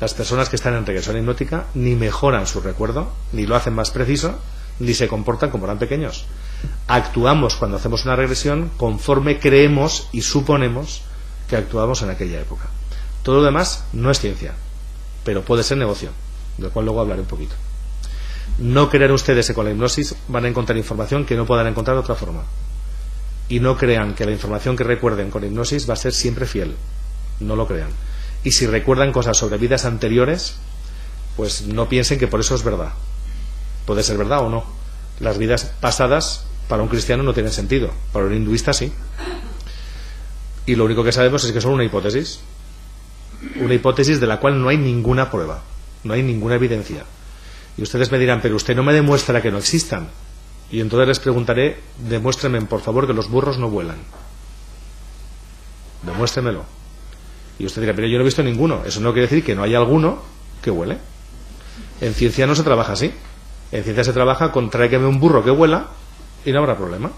Las personas que están en regresión hipnótica ni mejoran su recuerdo, ni lo hacen más preciso, ni se comportan como eran pequeños. Actuamos cuando hacemos una regresión conforme creemos y suponemos que actuamos en aquella época. Todo lo demás no es ciencia, pero puede ser negocio, del cual luego hablaré un poquito. No crean ustedes que con la hipnosis van a encontrar información que no puedan encontrar de otra forma. Y no crean que la información que recuerden con hipnosis va a ser siempre fiel. No lo crean. Y si recuerdan cosas sobre vidas anteriores, pues no piensen que por eso es verdad. Puede ser verdad o no. Las vidas pasadas para un cristiano no tienen sentido, para un hinduista sí. Y lo único que sabemos es que son una hipótesis. una hipótesis de la cual no hay ninguna prueba, no hay ninguna evidencia. Y ustedes me dirán, pero usted no me demuestra que no existan. Y entonces les preguntaré, demuéstrenme por favor que los burros no vuelan. Demuéstremelo. Y usted dirá, pero yo no he visto ninguno. Eso no quiere decir que no haya alguno que vuele. En ciencia no se trabaja así. En ciencia se trabaja con tráigame un burro que vuela y no habrá problema.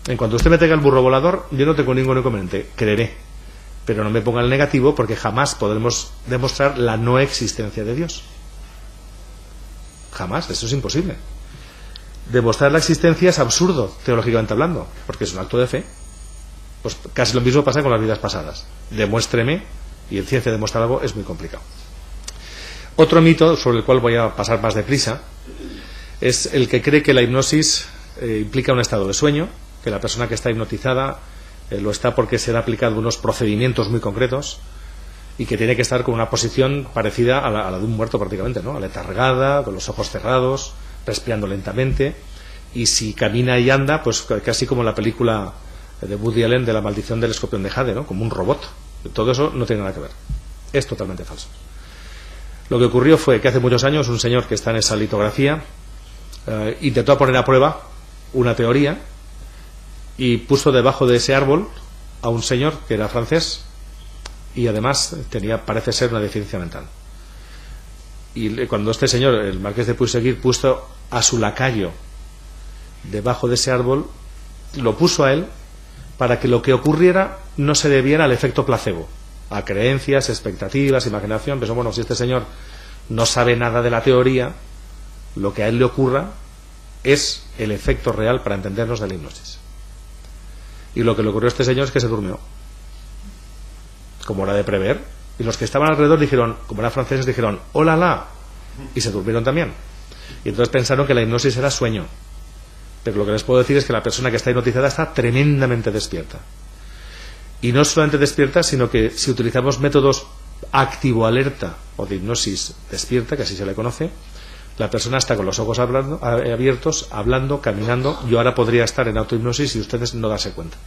En cuanto usted me traiga el burro volador, yo no tengo ningún inconveniente, creeré. Pero no me ponga el negativo porque jamás podremos demostrar la no existencia de Dios. Jamás, eso es imposible. Demostrar la existencia es absurdo, teológicamente hablando, porque es un acto de fe. Pues casi lo mismo pasa con las vidas pasadas. Demuéstreme, y en ciencia demostrar algo es muy complicado. Otro mito, sobre el cual voy a pasar más deprisa, es el que cree que la hipnosis implica un estado de sueño, que la persona que está hipnotizada lo está porque se le han aplicado unos procedimientos muy concretos y que tiene que estar con una posición parecida a la de un muerto prácticamente, ¿no? Aletargada, con los ojos cerrados, respirando lentamente, y si camina y anda, pues casi como la película de Woody Allen de La maldición del escorpión de Jade, ¿no? Como un robot. Todo eso no tiene nada que ver. Es totalmente falso. Lo que ocurrió fue que hace muchos años un señor que está en esa litografía intentó poner a prueba una teoría y puso debajo de ese árbol a un señor que era francés y además tenía, parece ser, una deficiencia mental. Y cuando este señor, el marqués de Puigseguir, puso a su lacayo debajo de ese árbol, lo puso a él para que lo que ocurriera no se debiera al efecto placebo, a creencias, expectativas, imaginación. Pero bueno, si este señor no sabe nada de la teoría, lo que a él le ocurra es el efecto real para entendernos de la hipnosis. Y lo que le ocurrió a este señor es que se durmió, como era de prever, y los que estaban alrededor dijeron, como eran franceses, dijeron hola la, y se durmieron también. Y entonces pensaron que la hipnosis era sueño. Pero lo que les puedo decir es que la persona que está hipnotizada está tremendamente despierta. Y no solamente despierta, sino que si utilizamos métodos activo-alerta o de hipnosis despierta, que así se le conoce, la persona está con los ojos abiertos, hablando, caminando. Yo ahora podría estar en autohipnosis y ustedes no darse cuenta.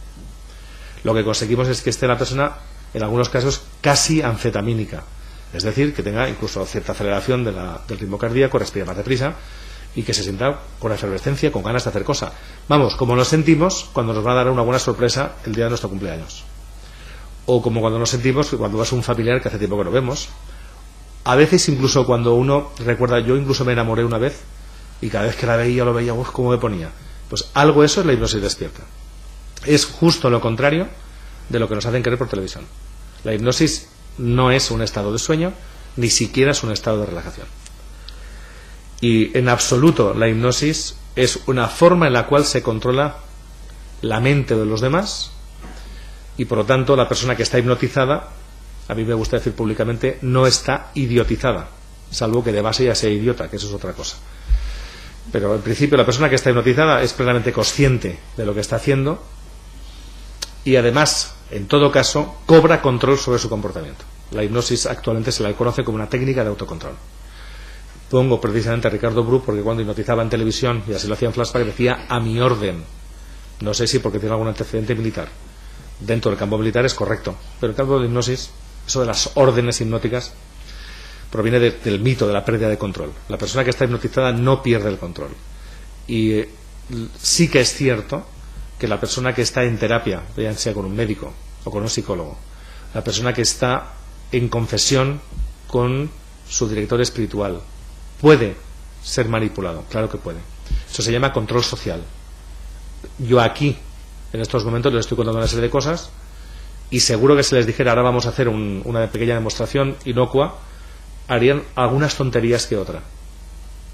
Lo que conseguimos es que esté la persona, en algunos casos, casi anfetamínica. Es decir, que tenga incluso cierta aceleración del ritmo cardíaco, respire más deprisa y que se sienta con efervescencia, con ganas de hacer cosas. Vamos, como nos sentimos cuando nos va a dar una buena sorpresa el día de nuestro cumpleaños. O como cuando nos sentimos cuando vas a un familiar que hace tiempo que no vemos. A veces incluso cuando uno recuerda, yo incluso me enamoré una vez y cada vez que la veía, lo veía, uf, cómo me ponía. Pues algo eso es la hipnosis despierta. Es justo lo contrario de lo que nos hacen creer por televisión. La hipnosis no es un estado de sueño, ni siquiera es un estado de relajación. Y en absoluto la hipnosis es una forma en la cual se controla la mente de los demás y por lo tanto la persona que está hipnotizada, a mí me gusta decir públicamente, no está idiotizada, salvo que de base ya sea idiota, que eso es otra cosa. Pero en principio la persona que está hipnotizada es plenamente consciente de lo que está haciendo y además, en todo caso, cobra control sobre su comportamiento. La hipnosis actualmente se la conoce como una técnica de autocontrol. Pongo precisamente a Ricardo Bru porque cuando hipnotizaba en televisión, y así lo hacía en Flashback, decía a mi orden. No sé si porque tiene algún antecedente militar. Dentro del campo militar es correcto, pero el campo de hipnosis, eso de las órdenes hipnóticas, proviene del mito de la pérdida de control. La persona que está hipnotizada no pierde el control. Y sí que es cierto que la persona que está en terapia, ya sea con un médico o con un psicólogo, la persona que está en confesión con su director espiritual, puede ser manipulado, claro que puede. Eso se llama control social. Yo aquí, en estos momentos, les estoy contando una serie de cosas y seguro que si les dijera ahora vamos a hacer una pequeña demostración inocua, harían algunas tonterías que otra.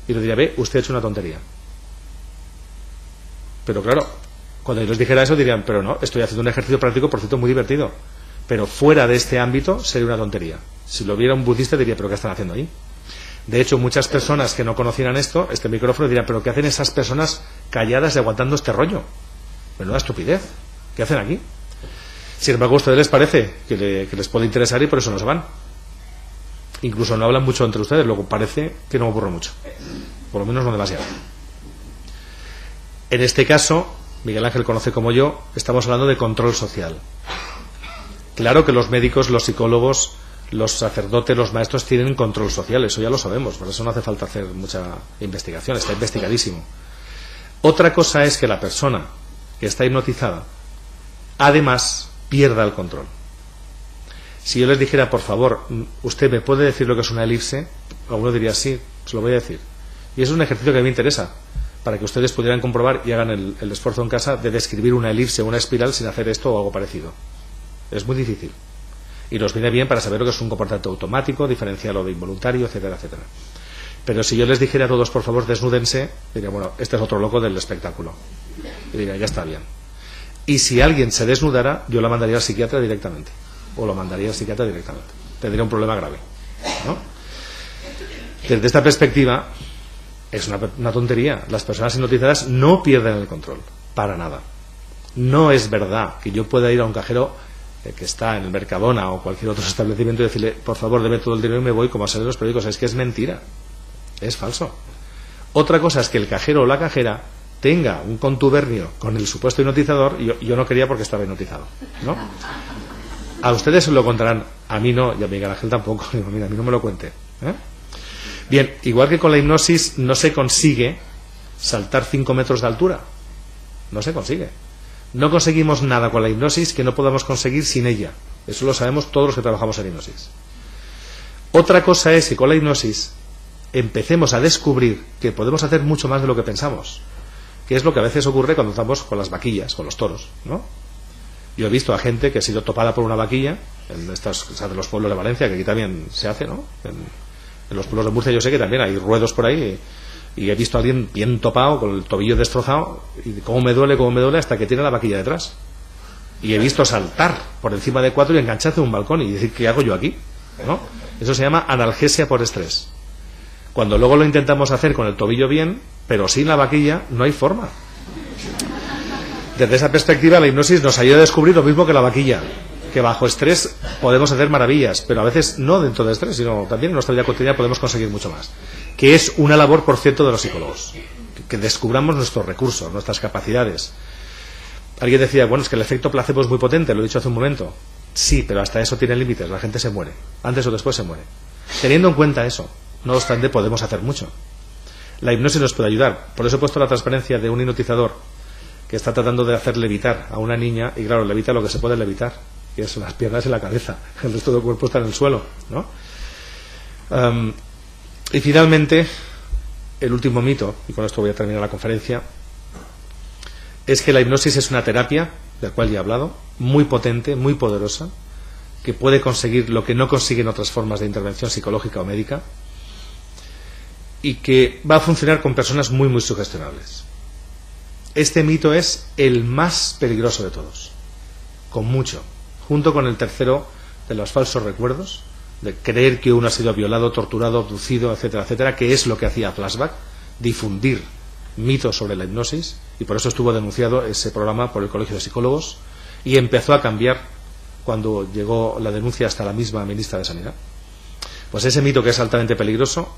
Y le diría, ve, usted ha hecho una tontería. Pero claro, cuando yo les dijera eso dirían, pero no, estoy haciendo un ejercicio práctico, por cierto, muy divertido. Pero fuera de este ámbito sería una tontería. Si lo viera un budista diría, pero ¿qué están haciendo ahí? De hecho, muchas personas que no conocieran esto, este micrófono, dirían, pero ¿qué hacen esas personas calladas y aguantando este rollo? Menuda estupidez. ¿Qué hacen aquí? Sin embargo, a ustedes les parece que les puede interesar y por eso no se van. Incluso no hablan mucho entre ustedes, luego parece que no ocurre mucho. Por lo menos no demasiado. En este caso, Miguel Ángel conoce como yo, estamos hablando de control social. Claro que los médicos, los psicólogos, los sacerdotes, los maestros tienen control social, eso ya lo sabemos, por eso no hace falta hacer mucha investigación, está investigadísimo. Otra cosa es que la persona que está hipnotizada además pierda el control. Si yo les dijera, por favor, ¿usted me puede decir lo que es una elipse? Alguno diría, sí, se lo voy a decir. Y es un ejercicio que a mí me interesa, para que ustedes pudieran comprobar y hagan el esfuerzo en casa de describir una elipse o una espiral sin hacer esto o algo parecido. Es muy difícil. Y nos viene bien para saber lo que es un comportamiento automático, diferenciarlo de involuntario, etcétera, etcétera. Pero si yo les dijera a todos, por favor, desnúdense, diría, bueno, este es otro loco del espectáculo. Y diría, ya está bien. Y si alguien se desnudara, yo la mandaría al psiquiatra directamente. O lo mandaría al psiquiatra directamente. Tendría un problema grave, ¿no? Desde esta perspectiva, es una tontería. Las personas hipnotizadas no pierden el control, para nada. No es verdad que yo pueda ir a un cajero que está en el Mercadona o cualquier otro establecimiento y decirle, por favor, deme todo el dinero y me voy, como sale en los periódicos. Es que es mentira, es falso. Otra cosa es que el cajero o la cajera tenga un contubernio con el supuesto hipnotizador, y yo no quería porque estaba hipnotizado, ¿no? A ustedes se lo contarán, a mí no, y a Miguel Ángel tampoco. Digo, mira, a mí no me lo cuente, ¿eh? Bien, igual que con la hipnosis no se consigue saltar 5 metros de altura, no se consigue. No conseguimos nada con la hipnosis que no podamos conseguir sin ella. Eso lo sabemos todos los que trabajamos en hipnosis. Otra cosa es que con la hipnosis empecemos a descubrir que podemos hacer mucho más de lo que pensamos, que es lo que a veces ocurre cuando estamos con las vaquillas, con los toros, ¿no? Yo he visto a gente que ha sido topada por una vaquilla en estas, o sea, de los pueblos de Valencia, que aquí también se hace, ¿no? En los pueblos de Murcia yo sé que también hay ruedos por ahí, y he visto a alguien bien topado, con el tobillo destrozado, y cómo me duele, hasta que tiene la vaquilla detrás. Y he visto saltar por encima de 4 y engancharse a un balcón y decir, ¿qué hago yo aquí? ¿No? Eso se llama analgesia por estrés. Cuando luego lo intentamos hacer con el tobillo bien, pero sin la vaquilla, no hay forma. Desde esa perspectiva, la hipnosis nos ayuda a descubrir lo mismo que la vaquilla, que bajo estrés podemos hacer maravillas, pero a veces no dentro de estrés, sino también en nuestra vida cotidiana podemos conseguir mucho más. Que es una labor, por cierto, de los psicólogos, que descubramos nuestros recursos, nuestras capacidades. Alguien decía, bueno, es que el efecto placebo es muy potente, lo he dicho hace un momento. Sí, pero hasta eso tiene límites, la gente se muere, antes o después se muere. Teniendo en cuenta eso, no obstante, podemos hacer mucho. La hipnosis nos puede ayudar. Por eso he puesto la transparencia de un hipnotizador que está tratando de hacer levitar a una niña, y claro, levita lo que se puede levitar, que es las piernas y la cabeza, el resto del cuerpo está en el suelo, ¿no? Y finalmente, el último mito, y con esto voy a terminar la conferencia, es que la hipnosis es una terapia, del cual ya he hablado, muy potente, muy poderosa, que puede conseguir lo que no consiguen otras formas de intervención psicológica o médica, y que va a funcionar con personas muy, muy sugestionables. Este mito es el más peligroso de todos, con mucho, junto con el tercero de los falsos recuerdos, de creer que uno ha sido violado, torturado, abducido, etcétera, etcétera, que es lo que hacía Flashback, difundir mitos sobre la hipnosis, y por eso estuvo denunciado ese programa por el Colegio de Psicólogos, y empezó a cambiar cuando llegó la denuncia hasta la misma ministra de Sanidad. Pues ese mito, que es altamente peligroso,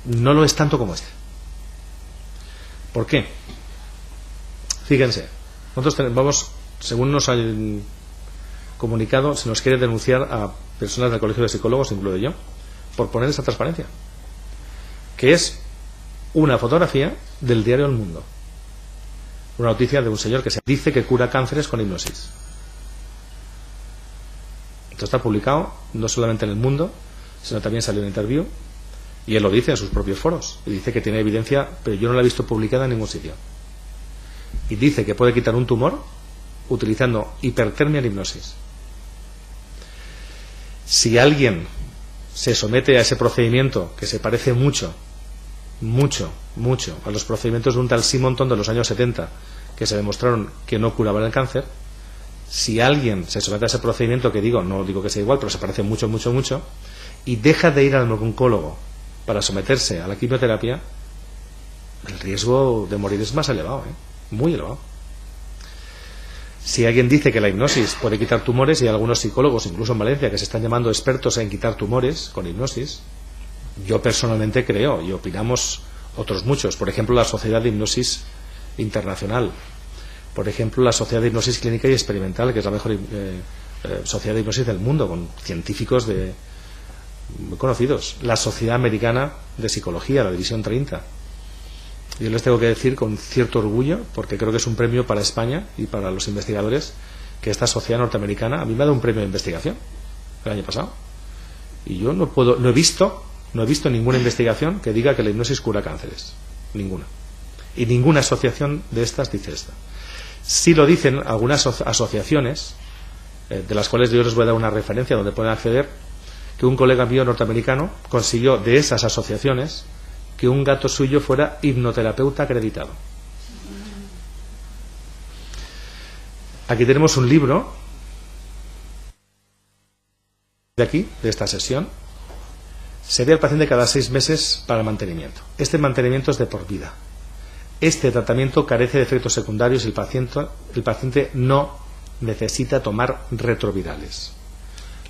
no lo es tanto como este. ¿Por qué? Fíjense, nosotros vamos, según nos han comunicado, se nos quiere denunciar a personas del Colegio de Psicólogos, incluido yo, por poner esa transparencia, que es una fotografía del diario El Mundo, una noticia de un señor que se dice que cura cánceres con hipnosis. Esto está publicado no solamente en El Mundo, sino también salió en Interview, y él lo dice en sus propios foros, y dice que tiene evidencia, pero yo no la he visto publicada en ningún sitio. Y dice que puede quitar un tumor utilizando hipertermia en hipnosis. Si alguien se somete a ese procedimiento, que se parece mucho a los procedimientos de un tal Simonton de los años 70, que se demostraron que no curaban el cáncer, si alguien se somete a ese procedimiento, que digo, no digo que sea igual, pero se parece mucho, y deja de ir al oncólogo para someterse a la quimioterapia, el riesgo de morir es más elevado, muy elevado. Si alguien dice que la hipnosis puede quitar tumores, y hay algunos psicólogos, incluso en Valencia, que se están llamando expertos en quitar tumores con hipnosis, yo personalmente creo, y opinamos otros muchos, por ejemplo la Sociedad de Hipnosis Internacional, por ejemplo la Sociedad de Hipnosis Clínica y Experimental, que es la mejor sociedad de hipnosis del mundo, con científicos de muy conocidos. La Sociedad Americana de Psicología, la División 30. Yo les tengo que decir con cierto orgullo, porque creo que es un premio para España y para los investigadores, que esta sociedad norteamericana a mí me ha dado un premio de investigación el año pasado. Y yo no he visto ninguna investigación que diga que la hipnosis cura cánceres. Ninguna. Y ninguna asociación de estas dice esta. Sí lo dicen algunas asociaciones, de las cuales yo les voy a dar una referencia donde pueden acceder, que un colega mío norteamericano consiguió de esas asociaciones que un gato suyo fuera hipnoterapeuta acreditado. Aquí tenemos un libro de aquí, de esta sesión. Sería el paciente cada 6 meses para el mantenimiento. Este mantenimiento es de por vida. Este tratamiento carece de efectos secundarios y el paciente no necesita tomar retrovirales.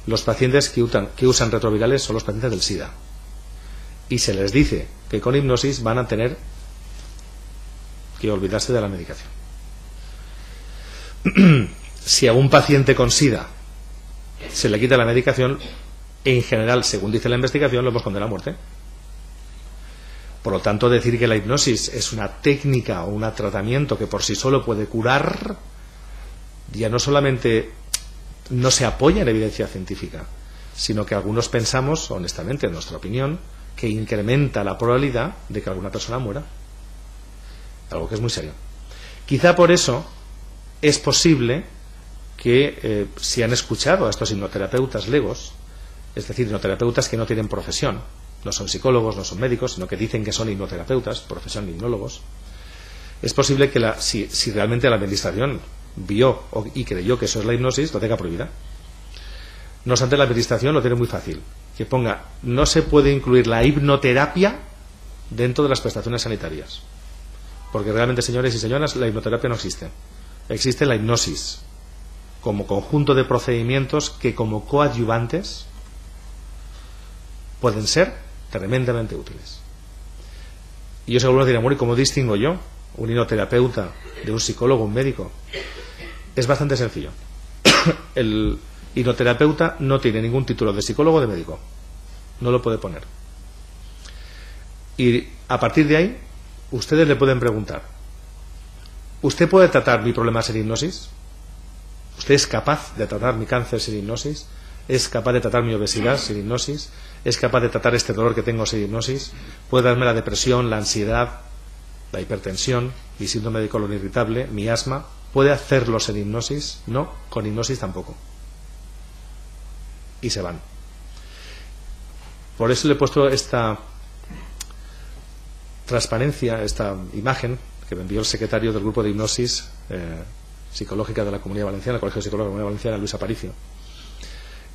Los pacientes que usan retrovirales son los pacientes del SIDA. Y se les dice que con hipnosis van a tener que olvidarse de la medicación. Si a un paciente con SIDA se le quita la medicación, en general, según dice la investigación, lo hemos condenado a muerte. Por lo tanto, decir que la hipnosis es una técnica o un tratamiento que por sí solo puede curar, ya no solamente no se apoya en evidencia científica, sino que algunos pensamos, honestamente, en nuestra opinión, que incrementa la probabilidad de que alguna persona muera. Algo que es muy serio. Quizá por eso es posible que si han escuchado a estos hipnoterapeutas legos, es decir, hipnoterapeutas que no tienen profesión, no son psicólogos, no son médicos, sino que dicen que son hipnoterapeutas, profesión de hipnólogos, es posible que si realmente la administración vio y creyó que eso es la hipnosis, lo tenga prohibida. No obstante, la administración lo tiene muy fácil, que ponga: no se puede incluir la hipnoterapia dentro de las prestaciones sanitarias, porque realmente, señores y señoras, la hipnoterapia no existe. Existe la hipnosis como conjunto de procedimientos que, como coadyuvantes, pueden ser tremendamente útiles. Y yo seguro dirán: bueno, ¿y cómo distingo yo un hipnoterapeuta de un psicólogo, un médico? Es bastante sencillo. El hipnoterapeuta no tiene ningún título de psicólogo o de médico. No lo puede poner. Y a partir de ahí, ustedes le pueden preguntar: ¿usted puede tratar mi problema sin hipnosis? ¿Usted es capaz de tratar mi cáncer sin hipnosis? ¿Es capaz de tratar mi obesidad sin hipnosis? ¿Es capaz de tratar este dolor que tengo sin hipnosis? ¿Puede darme la depresión, la ansiedad, la hipertensión, mi síndrome de colon irritable, mi asma? ¿Puede hacerlo sin hipnosis? No, con hipnosis tampoco. Y se van. Por eso le he puesto esta transparencia, esta imagen que me envió el secretario del grupo de hipnosis psicológica de la Comunidad Valenciana, el Colegio Psicológico de la Comunidad Valenciana, Luis Aparicio.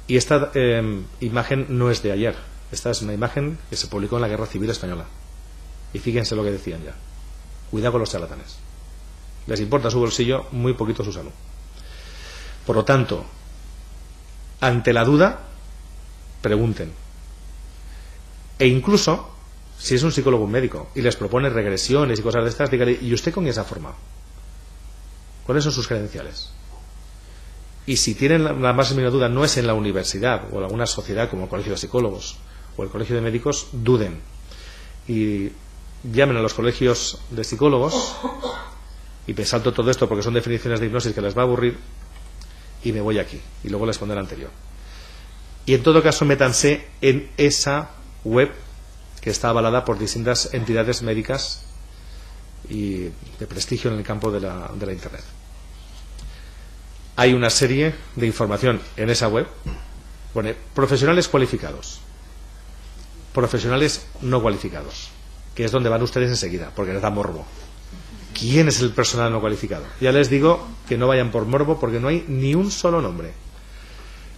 Y esta imagen no es de ayer. Esta es una imagen que se publicó en la Guerra Civil Española. Y fíjense lo que decían ya: cuidado con los charlatanes. Les importa su bolsillo, muy poquito su salud. Por lo tanto, ante la duda, pregunten. E incluso, si es un psicólogo o un médico y les propone regresiones y cosas de estas, dígale: ¿y usted con quién se ha formado? ¿Cuáles son sus credenciales? Y si tienen la más mínima duda, no es en la universidad o en alguna sociedad como el Colegio de Psicólogos o el Colegio de Médicos, duden y llamen a los colegios de psicólogos. Y me salto todo esto porque son definiciones de hipnosis que les va a aburrir, y me voy aquí y luego les pondré el anterior. Y en todo caso, métanse en esa web que está avalada por distintas entidades médicas y de prestigio en el campo de la Internet. Hay una serie de información en esa web. Pone profesionales cualificados, profesionales no cualificados, que es donde van ustedes enseguida, porque les da morbo. ¿Quién es el personal no cualificado? Ya les digo que no vayan por morbo, porque no hay ni un solo nombre.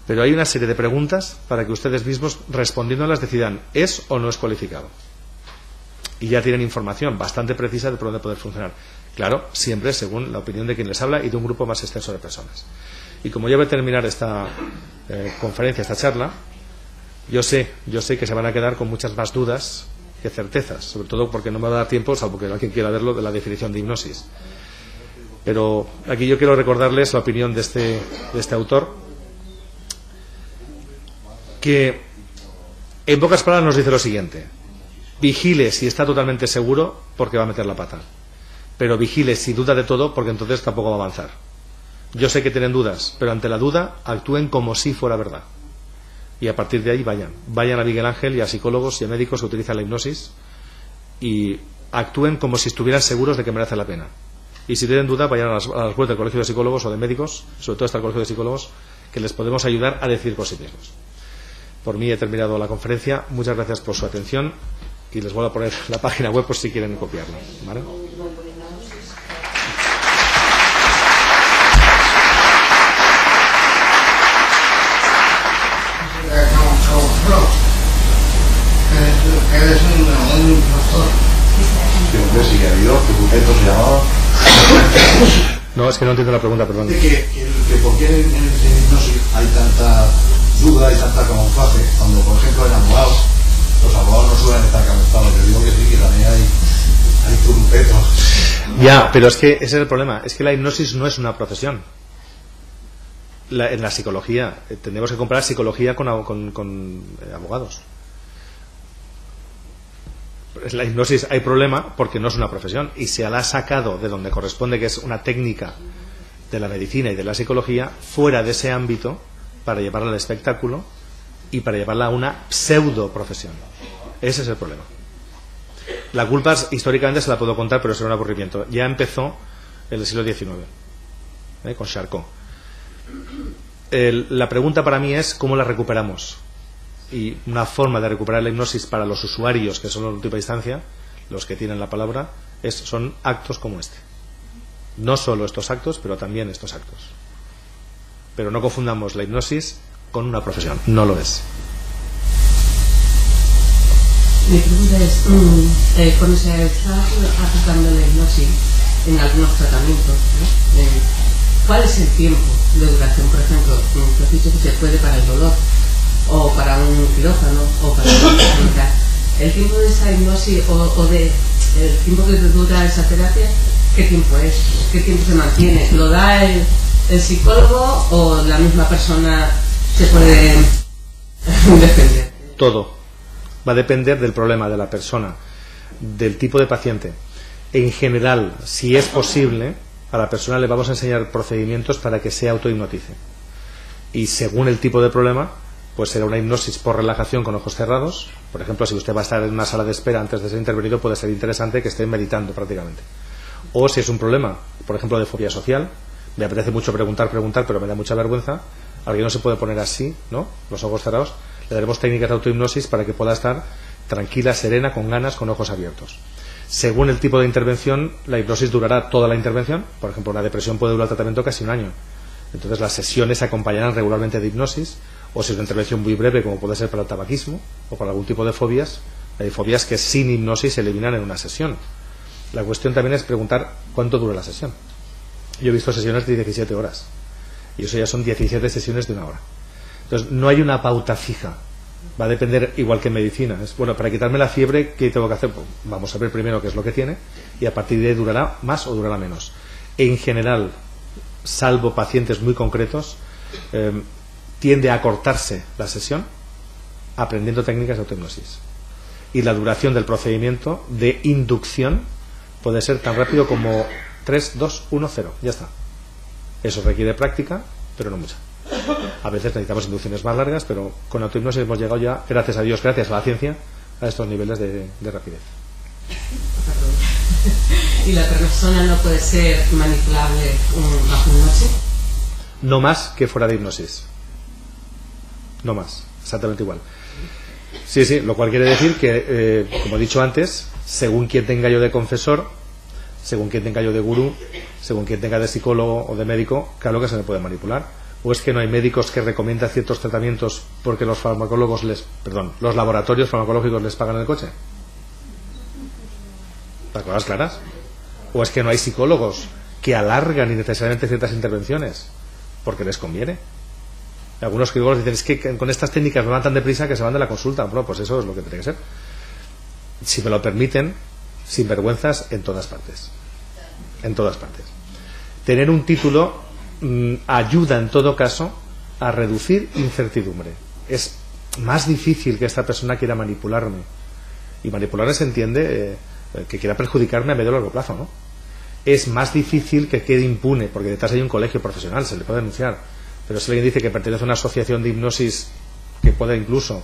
Pero hay una serie de preguntas para que ustedes mismos, respondiéndolas, decidan ¿es o no es cualificado? Y ya tienen información bastante precisa de por dónde poder funcionar. Claro, siempre según la opinión de quien les habla y de un grupo más extenso de personas. Y como ya voy a terminar esta conferencia, esta charla, yo sé que se van a quedar con muchas más dudas que certezas, sobre todo porque no me va a dar tiempo, salvo que alguien quiera verlo, de la definición de hipnosis. Pero aquí yo quiero recordarles la opinión de este autor, que En pocas palabras nos dice lo siguiente: vigile si está totalmente seguro, porque va a meter la pata, pero vigile si duda de todo, porque entonces tampoco va a avanzar. Yo sé que tienen dudas, pero ante la duda actúen como si fuera verdad, y a partir de ahí vayan a Miguel Ángel y a psicólogos y a médicos que utilizan la hipnosis y actúen como si estuvieran seguros de que merece la pena. Y si tienen duda, vayan a las webs del Colegio de Psicólogos o de Médicos, sobre todo está el Colegio de Psicólogos, que les podemos ayudar a decidir por sí mismos. Por mí he terminado la conferencia. Muchas gracias por su atención y les vuelvo a poner la página web por si quieren copiarla, ¿vale? Eres un impostor. Siempre sí que ha habido, que Pupeto se llamaba. No, es que no entiendo la pregunta, perdón. Que por qué en hipnosis hay tanta duda y tanta camuflaje, cuando por ejemplo en abogados, los abogados no suelen estar camuflados. Yo digo que sí, que también hay turpetos. Ya, pero es que ese es el problema, es que la hipnosis no es una profesión. En la psicología, tenemos que comparar psicología con abogados. La hipnosis hay problema porque no es una profesión y se la ha sacado de donde corresponde, que es una técnica de la medicina y de la psicología, fuera de ese ámbito para llevarla al espectáculo y para llevarla a una pseudo profesión. Ese es el problema. La culpa históricamente se la puedo contar, pero será un aburrimiento. Ya empezó en el siglo XIX, con Charcot. La pregunta para mí es cómo la recuperamos. Y una forma de recuperar la hipnosis para los usuarios, que son los de última instancia, los que tienen la palabra, son actos como este. No solo estos actos, pero también estos actos. Pero no confundamos la hipnosis con una profesión. No lo es. Mi pregunta es, cuando se está aplicando la hipnosis en algunos tratamientos, ¿no? ¿Cuál es el tiempo de duración? Por ejemplo, tú has dicho que se puede para el dolor, o para un quirófano, o para una técnica. El tiempo de esa hipnosis el tiempo que dura esa terapia, ¿qué tiempo es? ¿Qué tiempo se mantiene? ¿Lo da el psicólogo o la misma persona se puede defender? Todo va a depender del problema de la persona, del tipo de paciente. En general, si es posible, a la persona le vamos a enseñar procedimientos para que se autohipnotice. Y según el tipo de problema, pues será una hipnosis por relajación con ojos cerrados. Por ejemplo, si usted va a estar en una sala de espera antes de ser intervenido, puede ser interesante que esté meditando prácticamente. O si es un problema, por ejemplo, de fobia social, me apetece mucho preguntar, pero me da mucha vergüenza, alguien no se puede poner así, ¿no? Los ojos cerrados. Le daremos técnicas de autohipnosis para que pueda estar tranquila, serena, con ganas, con ojos abiertos. Según el tipo de intervención, la hipnosis durará toda la intervención. Por ejemplo, una depresión puede durar el tratamiento casi un año. Entonces las sesiones se acompañarán regularmente de hipnosis. O si es una intervención muy breve, como puede ser para el tabaquismo o para algún tipo de fobias, hay fobias que sin hipnosis se eliminan en una sesión. La cuestión también es preguntar cuánto dura la sesión. Yo he visto sesiones de 17 horas y eso ya son 17 sesiones de una hora. Entonces no hay una pauta fija, va a depender, igual que en medicina. Bueno, para quitarme la fiebre, ¿qué tengo que hacer? Pues vamos a ver primero qué es lo que tiene y a partir de ahí durará más o durará menos. En general, salvo pacientes muy concretos, tiende a acortarse la sesión aprendiendo técnicas de autohipnosis. Y la duración del procedimiento de inducción puede ser tan rápido como 3, 2, 1, 0. Ya está. Eso requiere práctica, pero no mucha. A veces necesitamos inducciones más largas, pero con autohipnosis hemos llegado ya, gracias a Dios, gracias a la ciencia, a estos niveles de rapidez. ¿Y la persona no puede ser manipulable bajo hipnosis? No más que fuera de hipnosis. No más, exactamente igual. Sí, lo cual quiere decir que, como he dicho antes, según quien tenga yo de confesor, según quien tenga yo de gurú, según quien tenga de psicólogo o de médico, claro que se me puede manipular. ¿O es que no hay médicos que recomiendan ciertos tratamientos porque los los laboratorios farmacológicos les pagan el coche? ¿Las cosas claras? ¿O es que no hay psicólogos que alargan innecesariamente ciertas intervenciones porque les conviene? Algunos psicólogos dicen, es que con estas técnicas me van tan deprisa que se van de la consulta. Bueno, pues eso es lo que tiene que ser. Si me lo permiten, sin vergüenzas en todas partes. En todas partes. Tener un título ayuda en todo caso a reducir incertidumbre. Es más difícil que esta persona quiera manipularme. Y manipularme se entiende que quiera perjudicarme a medio y largo plazo, ¿no? Es más difícil que quede impune, porque detrás hay un colegio profesional, se le puede denunciar. Pero si alguien dice que pertenece a una asociación de hipnosis que puede incluso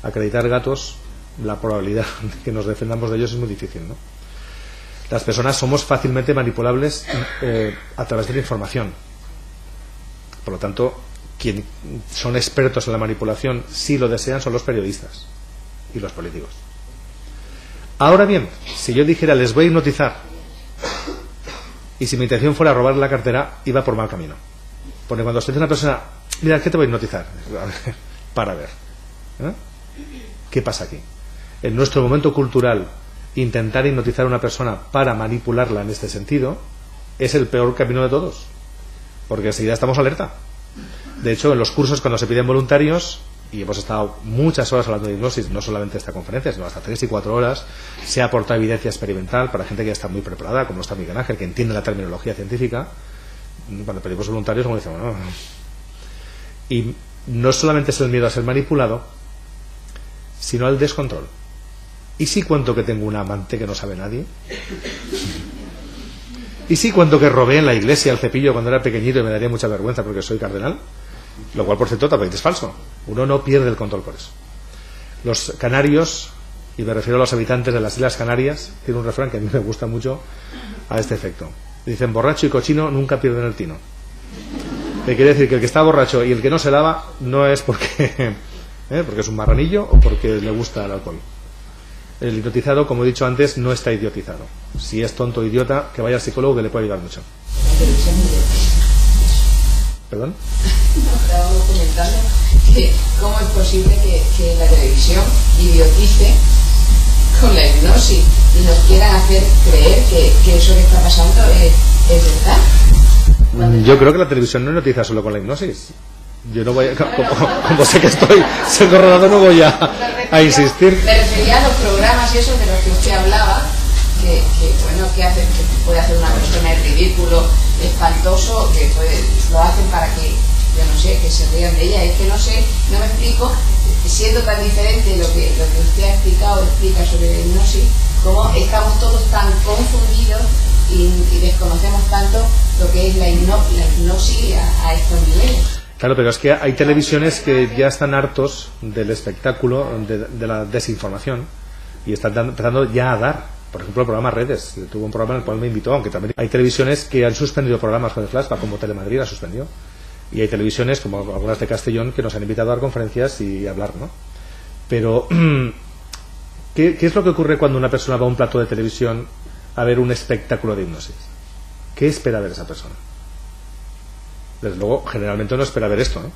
acreditar gatos, la probabilidad de que nos defendamos de ellos es muy difícil, ¿no? Las personas somos fácilmente manipulables a través de la información. Por lo tanto, quienes son expertos en la manipulación, si lo desean, son los periodistas y los políticos. Ahora bien, si yo dijera les voy a hipnotizar y si mi intención fuera robar la cartera, iba por mal camino. Porque cuando se dice a una persona, mira, ¿qué te voy a hipnotizar? Para ver. ¿Qué pasa aquí? En nuestro momento cultural, intentar hipnotizar a una persona para manipularla en este sentido es el peor camino de todos. Porque enseguida estamos alerta. De hecho, en los cursos cuando se piden voluntarios, y hemos estado muchas horas hablando de hipnosis, no solamente esta conferencia, sino hasta 3 y 4 horas, se ha aportado evidencia experimental para gente que ya está muy preparada, como está Miguel Ángel, que entiende la terminología científica. Cuando pedimos voluntarios, como dicen, bueno, y no solamente es el miedo a ser manipulado, sino al descontrol. ¿Y si cuento que tengo un amante que no sabe nadie? ¿Y si cuento que robé en la iglesia el cepillo cuando era pequeñito y me daría mucha vergüenza porque soy cardenal? Lo cual, por cierto, también es falso. Uno no pierde el control por eso. Los canarios, y me refiero a los habitantes de las Islas Canarias, tiene un refrán que a mí me gusta mucho a este efecto. Dicen, borracho y cochino nunca pierden el tino. Que quiere decir que el que está borracho y el que no se lava no es porque es un marranillo o porque le gusta el alcohol. El hipnotizado, como he dicho antes, no está idiotizado. Si es tonto o idiota, que vaya al psicólogo, que le puede ayudar mucho. ¿Perdón? Estaba comentando que cómo es posible que la televisión idiotice con la hipnosis y nos quieran hacer creer que eso que está pasando es verdad. Yo creo que la televisión no hipnotiza solo con la hipnosis. Yo no voy a, como sé que estoy siendo rodado, no voy a insistir. Me refería a los programas y eso de los que usted hablaba, que puede hacer una persona el ridículo, espantoso, que lo hacen para que, yo no sé, que se rían de ella. Es que no sé, no me explico, siendo tan diferente lo que usted ha explicado, explica sobre la hipnosis, cómo estamos todos tan confundidos y desconocemos tanto lo que es la hipnosis a estos niveles. Claro, pero es que hay televisiones que ya están hartos del espectáculo, de la desinformación, y están empezando ya a dar, por ejemplo, el programa Redes. Tuvo un programa en el cual me invitó, aunque también hay televisiones que han suspendido programas con el flashback, como Telemadrid la suspendió, y hay televisiones, como algunas de Castellón, que nos han invitado a dar conferencias y a hablar, ¿no? Pero, ¿qué es lo que ocurre cuando una persona va a un plato de televisión a ver un espectáculo de hipnosis? ¿Qué espera ver esa persona? Desde luego, generalmente no espera ver esto, ¿no?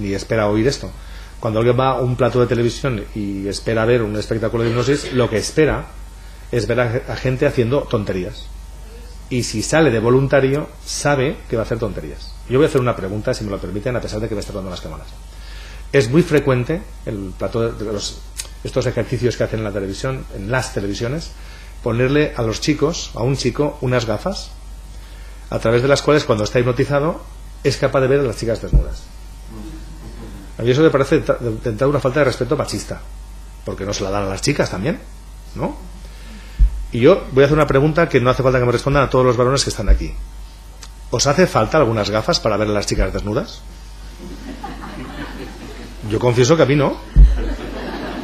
Ni espera oír esto. Cuando alguien va a un plato de televisión y espera ver un espectáculo de hipnosis, lo que espera es ver a gente haciendo tonterías. Y si sale de voluntario, sabe que va a hacer tonterías. Yo voy a hacer una pregunta, si me lo permiten, a pesar de que me están dando las cámaras. Es muy frecuente el plato de estos ejercicios que hacen en la televisión, en las televisiones, ponerle a los chicos, a un chico, unas gafas a través de las cuales, cuando está hipnotizado, es capaz de ver a las chicas desnudas. A mí eso me parece de una falta de respeto machista, porque no se la dan a las chicas también, ¿no? Y yo voy a hacer una pregunta que no hace falta que me respondan a todos los varones que están aquí. ¿Os hace falta algunas gafas para ver a las chicas desnudas? Yo confieso que a mí no.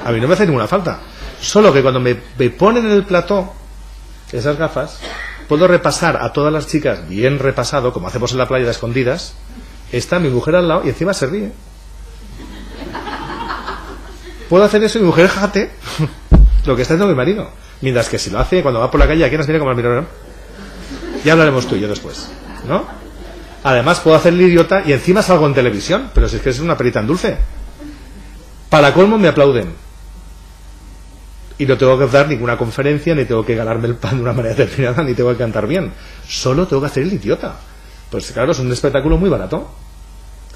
A mí no me hace ninguna falta. Solo que cuando me ponen en el plató esas gafas, puedo repasar a todas las chicas bien repasado, como hacemos en la playa de escondidas. Está mi mujer al lado y encima se ríe. Puedo hacer eso y mi mujer, jate lo que está haciendo mi marido. Mientras que si lo hace cuando va por la calle, aquí nos viene como al mirador. Ya hablaremos tú y yo después, ¿no? Además puedo hacer el idiota y encima salgo en televisión. Pero si es que es una perita en dulce. Para colmo me aplauden. Y no tengo que dar ninguna conferencia, ni tengo que ganarme el pan de una manera determinada, ni tengo que cantar bien. Solo tengo que hacer el idiota. Pues claro, es un espectáculo muy barato.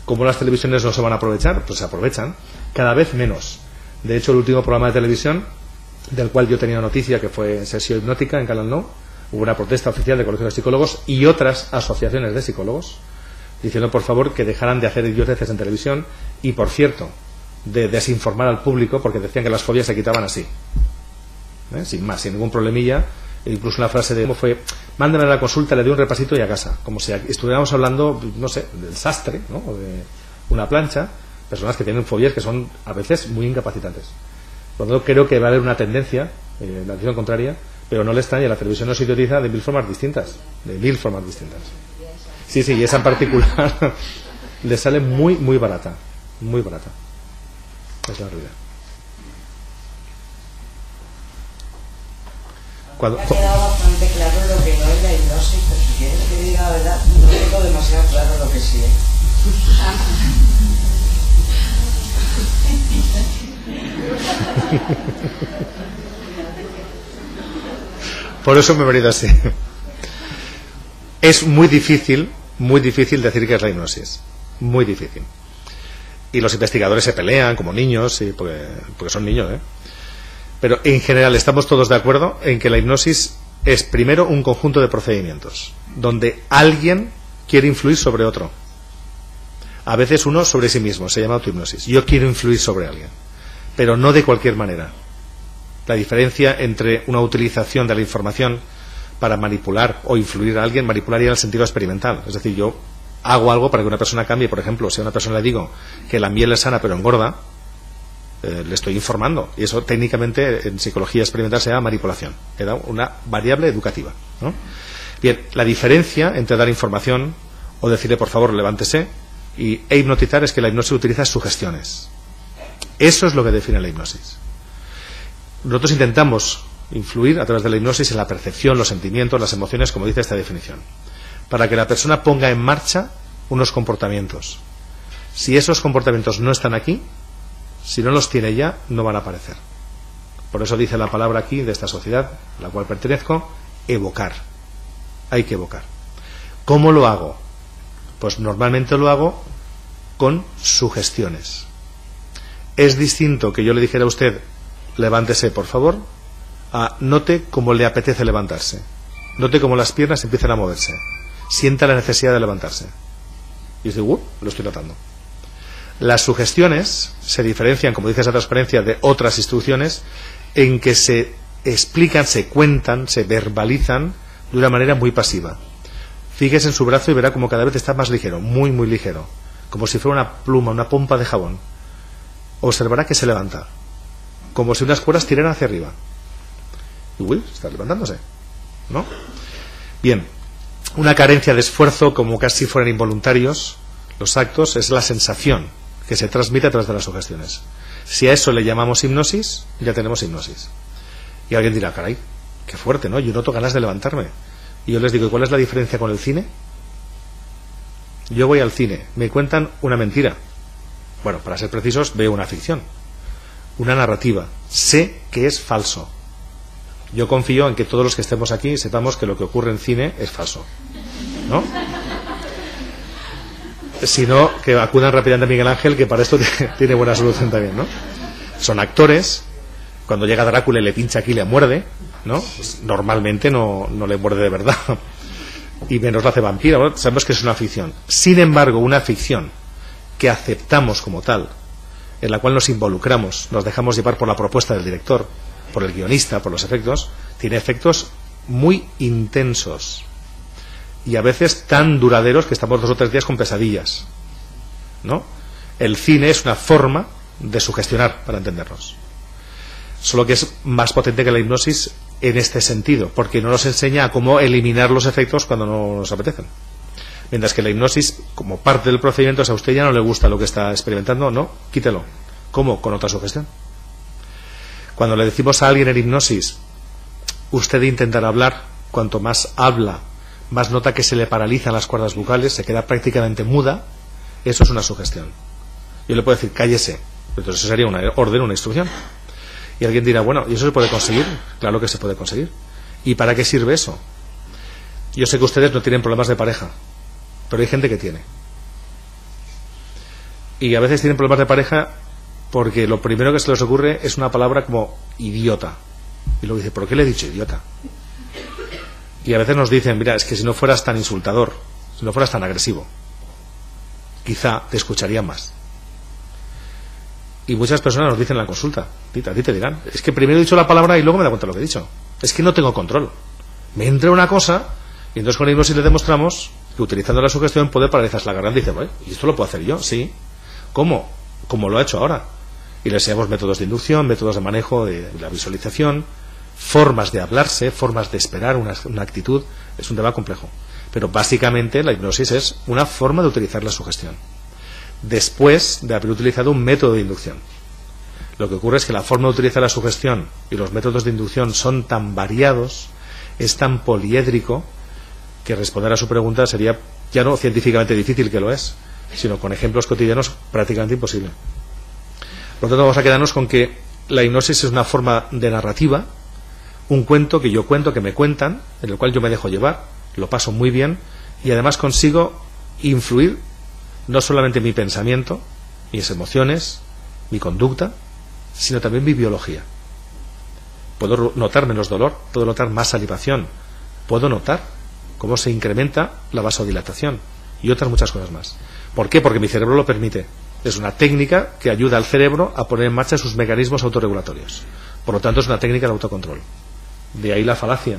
¿Cómo las televisiones no se van a aprovechar? Pues se aprovechan. Cada vez menos. De hecho, el último programa de televisión, del cual yo tenía noticia, que fue Sesión Hipnótica en Canal No, hubo una protesta oficial de colegios de psicólogos y otras asociaciones de psicólogos, diciendo por favor que dejaran de hacer idioteces en televisión. Y por cierto, de desinformar al público, porque decían que las fobias se quitaban así, sin más, sin ningún problemilla. Incluso una frase de cómo fue: mándenme a la consulta, le doy un repasito y a casa, como si estuviéramos hablando, no sé, del sastre, ¿no? O de una plancha. Personas que tienen fobias que son a veces muy incapacitantes. Por lo tanto, creo que va a haber una tendencia, la dirección contraria, pero no le extraña, la televisión nos utiliza de mil formas distintas. Sí, y esa en particular le sale muy barata. Muy barata. Es la realidad. Me ha quedado bastante claro lo que no es la hipnosis, pero si quieres que diga la verdad, no tengo demasiado claro lo que sí es. Por eso me he venido así. Es muy difícil decir que es la hipnosis. Muy difícil. Y los investigadores se pelean como niños, porque son niños, Pero en general estamos todos de acuerdo en que la hipnosis es primero un conjunto de procedimientos donde alguien quiere influir sobre otro. A veces uno sobre sí mismo, se llama autohipnosis. Yo quiero influir sobre alguien, pero no de cualquier manera. La diferencia entre una utilización de la información para manipular o influir a alguien, manipular ya en el sentido experimental. Es decir, yo hago algo para que una persona cambie. Por ejemplo, si a una persona le digo que la miel es sana pero engorda, le estoy informando. Y eso técnicamente en psicología experimental se llama manipulación. Era una variable educativa, ¿no? Bien, la diferencia entre dar información o decirle por favor levántese e hipnotizar es que la hipnosis utiliza sugestiones. Eso es lo que define la hipnosis. Nosotros intentamos influir a través de la hipnosis en la percepción, los sentimientos, las emociones, como dice esta definición, para que la persona ponga en marcha unos comportamientos. Si esos comportamientos no están aquí, si no los tiene ya, no van a aparecer. Por eso dice la palabra aquí de esta sociedad a la cual pertenezco: evocar. Hay que evocar. ¿Cómo lo hago? Pues normalmente lo hago con sugestiones. Es distinto que yo le dijera a usted levántese por favor, a note cómo le apetece levantarse, note cómo las piernas empiezan a moverse, sienta la necesidad de levantarse y dice, lo estoy notando. Las sugestiones se diferencian, como dice esa transparencia, de otras instrucciones en que se explican, se cuentan, se verbalizan de una manera muy pasiva. Fíjese en su brazo y verá como cada vez está más ligero, muy ligero, como si fuera una pluma, una pompa de jabón. Observará que se levanta, como si unas cuerdas tiraran hacia arriba. Y está levantándose, ¿no? Bien, una carencia de esfuerzo, como casi fueran involuntarios los actos, es la sensación que se transmite a través de las sugestiones. Si a eso le llamamos hipnosis, ya tenemos hipnosis. Y alguien dirá, caray, qué fuerte, ¿no? Yo noto ganas de levantarme. Y yo les digo, ¿cuál es la diferencia con el cine? Yo voy al cine, me cuentan una mentira. Bueno, para ser precisos, veo una ficción, una narrativa. Sé que es falso. Yo confío en que todos los que estemos aquí sepamos que lo que ocurre en cine es falso, ¿no? Si no, que acudan rápidamente a Miguel Ángel, que para esto tiene buena solución también, ¿no? Son actores. Cuando llega Drácula y le pincha aquí, le muerde, ¿no? Pues normalmente no le muerde de verdad. Y menos lo hace vampiro. Bueno, sabemos que es una ficción. Sin embargo, una ficción que aceptamos como tal, en la cual nos involucramos, nos dejamos llevar por la propuesta del director, por el guionista, por los efectos, tiene efectos muy intensos y a veces tan duraderos que estamos 2 o 3 días con pesadillas, ¿no? El cine es una forma de sugestionar, para entendernos, solo que es más potente que la hipnosis en este sentido, porque no nos enseña a cómo eliminar los efectos cuando no nos apetecen. Mientras que la hipnosis, como parte del procedimiento, si a usted ya no le gusta lo que está experimentando, no, quítelo. ¿Cómo? Con otra sugestión. Cuando le decimos a alguien en hipnosis, usted intentará hablar, cuanto más habla, más nota que se le paralizan las cuerdas bucales, se queda prácticamente muda, eso es una sugestión. Yo le puedo decir, cállese, entonces eso sería una orden, una instrucción. Y alguien dirá, bueno, ¿y eso se puede conseguir? Claro que se puede conseguir. ¿Y para qué sirve eso? Yo sé que ustedes no tienen problemas de pareja, pero hay gente que tiene. Y a veces tienen problemas de pareja porque lo primero que se les ocurre es una palabra como idiota. Y luego dice, ¿por qué le he dicho idiota? Y a veces nos dicen, mira, es que si no fueras tan insultador, si no fueras tan agresivo, quizá te escucharía más. Y muchas personas nos dicen en la consulta, a ti te dirán, es que primero he dicho la palabra y luego me da cuenta de lo que he dicho. Es que no tengo control. Me entra una cosa y entonces con la hipnosis le demostramos que utilizando la sugestión puede paralizar la garganta y dice, bueno, ¿y esto lo puedo hacer yo? Sí. ¿Cómo? Como lo ha hecho ahora. Y le enseñamos métodos de inducción, métodos de manejo de la visualización, formas de hablarse, formas de esperar una actitud. Es un tema complejo. Pero básicamente la hipnosis es una forma de utilizar la sugestión, después de haber utilizado un método de inducción. Lo que ocurre es que la forma de utilizar la sugestión y los métodos de inducción son tan variados, es tan poliédrico, que responder a su pregunta sería ya no científicamente difícil, que lo es, sino con ejemplos cotidianos prácticamente imposible. Por lo tanto, vamos a quedarnos con que la hipnosis es una forma de narrativa, un cuento que yo cuento, que me cuentan, en el cual yo me dejo llevar, lo paso muy bien y además consigo influir no solamente mi pensamiento, mis emociones, mi conducta, sino también mi biología. Puedo notar menos dolor, puedo notar más salivación, puedo notar cómo se incrementa la vasodilatación y otras muchas cosas más. ¿Por qué? Porque mi cerebro lo permite. Es una técnica que ayuda al cerebro a poner en marcha sus mecanismos autorregulatorios. Por lo tanto, es una técnica de autocontrol. De ahí la falacia,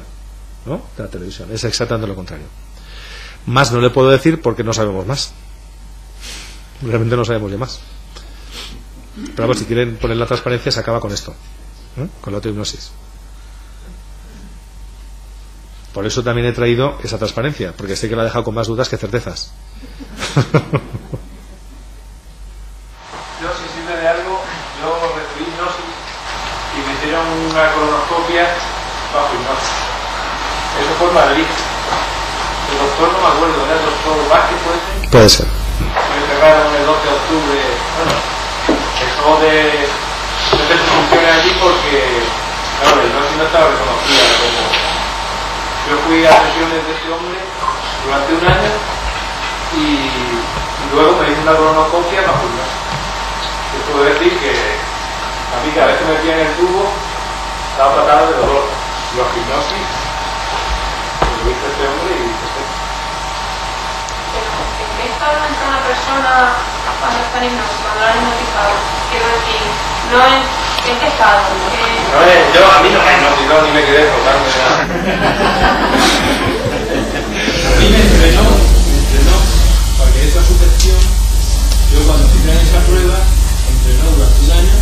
¿no?, de la televisión. Es exactamente lo contrario. Más no le puedo decir porque no sabemos más. Realmente no sabemos de más. Pero vamos, si quieren poner la transparencia, se acaba con esto, ¿eh?, con la autohipnosis. Por eso también he traído esa transparencia, porque sé que la ha dejado con más dudas que certezas. Yo, si sirve de algo, yo recibí hipnosis y me hicieron una colonoscopia bajo hipnosis. Eso fue en Madrid. El doctor no me acuerdo, ¿era el doctor Vázquez, puede ser? Puede ser. Me cerraron el 12 de octubre. Bueno, dejó de hacer sus funciones allí porque, claro, la hipnosis no estaba reconocida como... Yo fui a sesiones de ese hombre durante un año y luego me hice una colonoscopia bajo hipnosis. Yo puedo decir que a mí cada vez que me metía en el tubo estaba tratado de dolor. Los hipnosis, lo viste este hombre y dice... ¿En qué estado entra una persona cuando está en hipnosis, cuando la han hipnotizado? Quiero decir, no en qué estado. No, yo a mí no me hipnotizó ni me quedé flotarme nada. A mí me entrenó, porque esa sugestión, yo cuando hice esa prueba, entrenó durante un año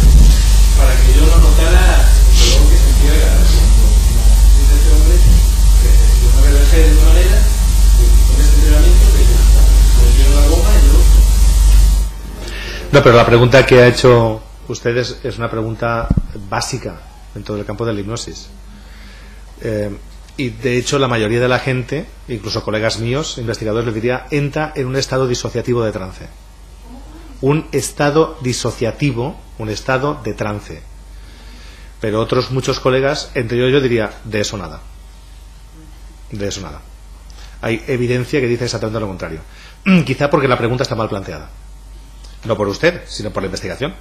para que yo no notara el dolor que sentía cada vez. Dice este hombre que yo me relajé de una manera, con este entrenamiento, que yo me dio la goma y yo... No, pero la pregunta que ha hecho ustedes es una pregunta básica en todo el campo de la hipnosis. Y de hecho la mayoría de la gente, incluso colegas míos, investigadores, les diría, entra en un estado disociativo de trance. Un estado disociativo, un estado de trance. Pero otros muchos colegas, entre yo diría, de eso nada. De eso nada. Hay evidencia que dice exactamente lo contrario. Quizá porque la pregunta está mal planteada. No por usted, sino por la investigación.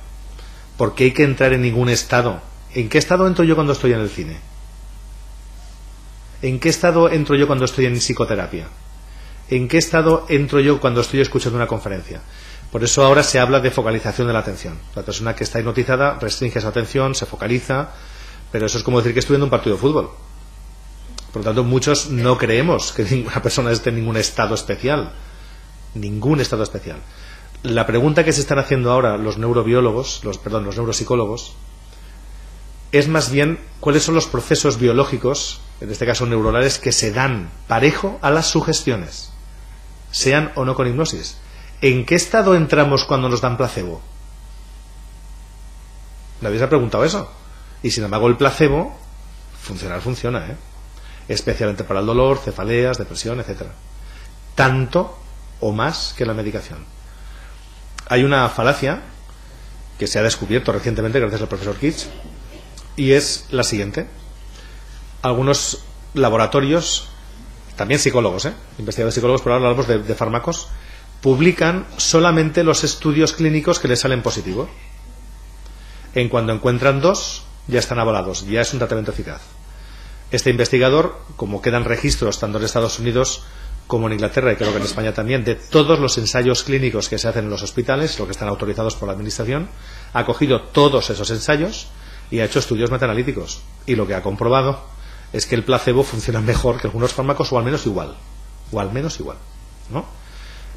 ¿Por qué hay que entrar en ningún estado? ¿En qué estado entro yo cuando estoy en el cine? ¿En qué estado entro yo cuando estoy en psicoterapia? ¿En qué estado entro yo cuando estoy escuchando una conferencia? Por eso ahora se habla de focalización de la atención. La persona que está hipnotizada restringe su atención, se focaliza, pero eso es como decir que estoy viendo un partido de fútbol. Por lo tanto, muchos no creemos que ninguna persona esté en ningún estado especial. Ningún estado especial. La pregunta que se están haciendo ahora los neurobiólogos, los neuropsicólogos, es más bien cuáles son los procesos biológicos, en este caso neuronales, que se dan parejo a las sugestiones, sean o no con hipnosis. ¿En qué estado entramos cuando nos dan placebo? Nadie se ha preguntado eso. Y sin embargo el placebo funciona, ¿eh? Especialmente para el dolor, cefaleas, depresión, etcétera. Tanto o más que la medicación. Hay una falacia que se ha descubierto recientemente gracias al profesor Kitsch, y es la siguiente. Algunos laboratorios, también psicólogos, investigadores psicólogos, pero ahora hablamos de fármacos, publican solamente los estudios clínicos que les salen positivos. En cuanto encuentran 2, ya están avalados, ya es un tratamiento eficaz. Este investigador, como quedan registros tanto en Estados Unidos como en Inglaterra y creo que en España también, de todos los ensayos clínicos que se hacen en los hospitales, los que están autorizados por la Administración, ha cogido todos esos ensayos y ha hecho estudios metaanalíticos. Y lo que ha comprobado es que el placebo funciona mejor que algunos fármacos, o al menos igual. ¿No?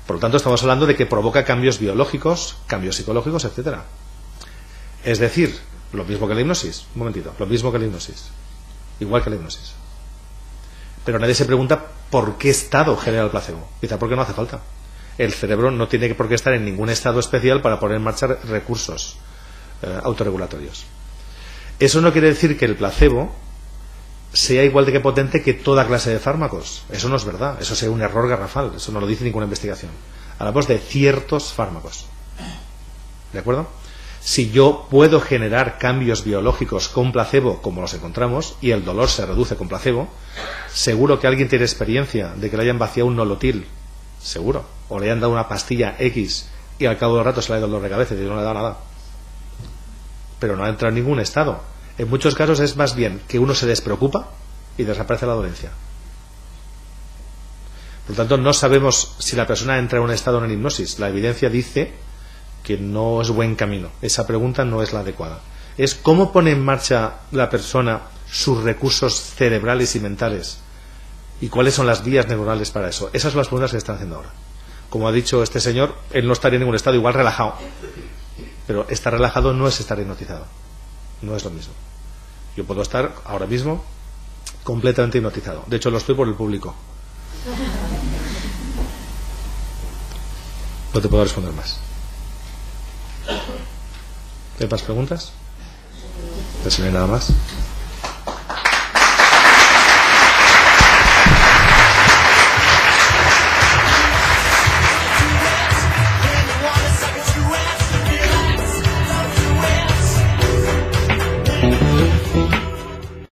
Por lo tanto, estamos hablando de que provoca cambios biológicos, cambios psicológicos, etcétera. Es decir, lo mismo que la hipnosis. Un momentito, lo mismo que la hipnosis. Igual que la hipnosis. Pero nadie se pregunta por qué estado genera el placebo. Quizá porque no hace falta. El cerebro no tiene por qué estar en ningún estado especial para poner en marcha recursos autorregulatorios. Eso no quiere decir que el placebo sea igual de que potente que toda clase de fármacos. Eso no es verdad. Eso sería un error garrafal. Eso no lo dice ninguna investigación. Hablamos de ciertos fármacos. ¿De acuerdo? Si yo puedo generar cambios biológicos con placebo, como los encontramos, y el dolor se reduce con placebo, seguro que alguien tiene experiencia de que le hayan vaciado un nolotil, seguro, o le hayan dado una pastilla X y al cabo del rato se le ha ido el dolor de cabeza y no le da nada. Pero no ha entrado en ningún estado. En muchos casos es más bien que uno se despreocupa y desaparece la dolencia. Por lo tanto, no sabemos si la persona entra en un estado en hipnosis. La evidencia dice que no es buen camino. Esa pregunta no es la adecuada. Es cómo pone en marcha la persona sus recursos cerebrales y mentales y cuáles son las vías neuronales para eso. Esas son las preguntas que están haciendo ahora. Como ha dicho este señor, él no estaría en ningún estado, igual relajado. Pero estar relajado no es estar hipnotizado. No es lo mismo. Yo puedo estar ahora mismo completamente hipnotizado. De hecho, lo estoy por el público. No te puedo responder más. ¿Hay más preguntas? Si no hay nada más.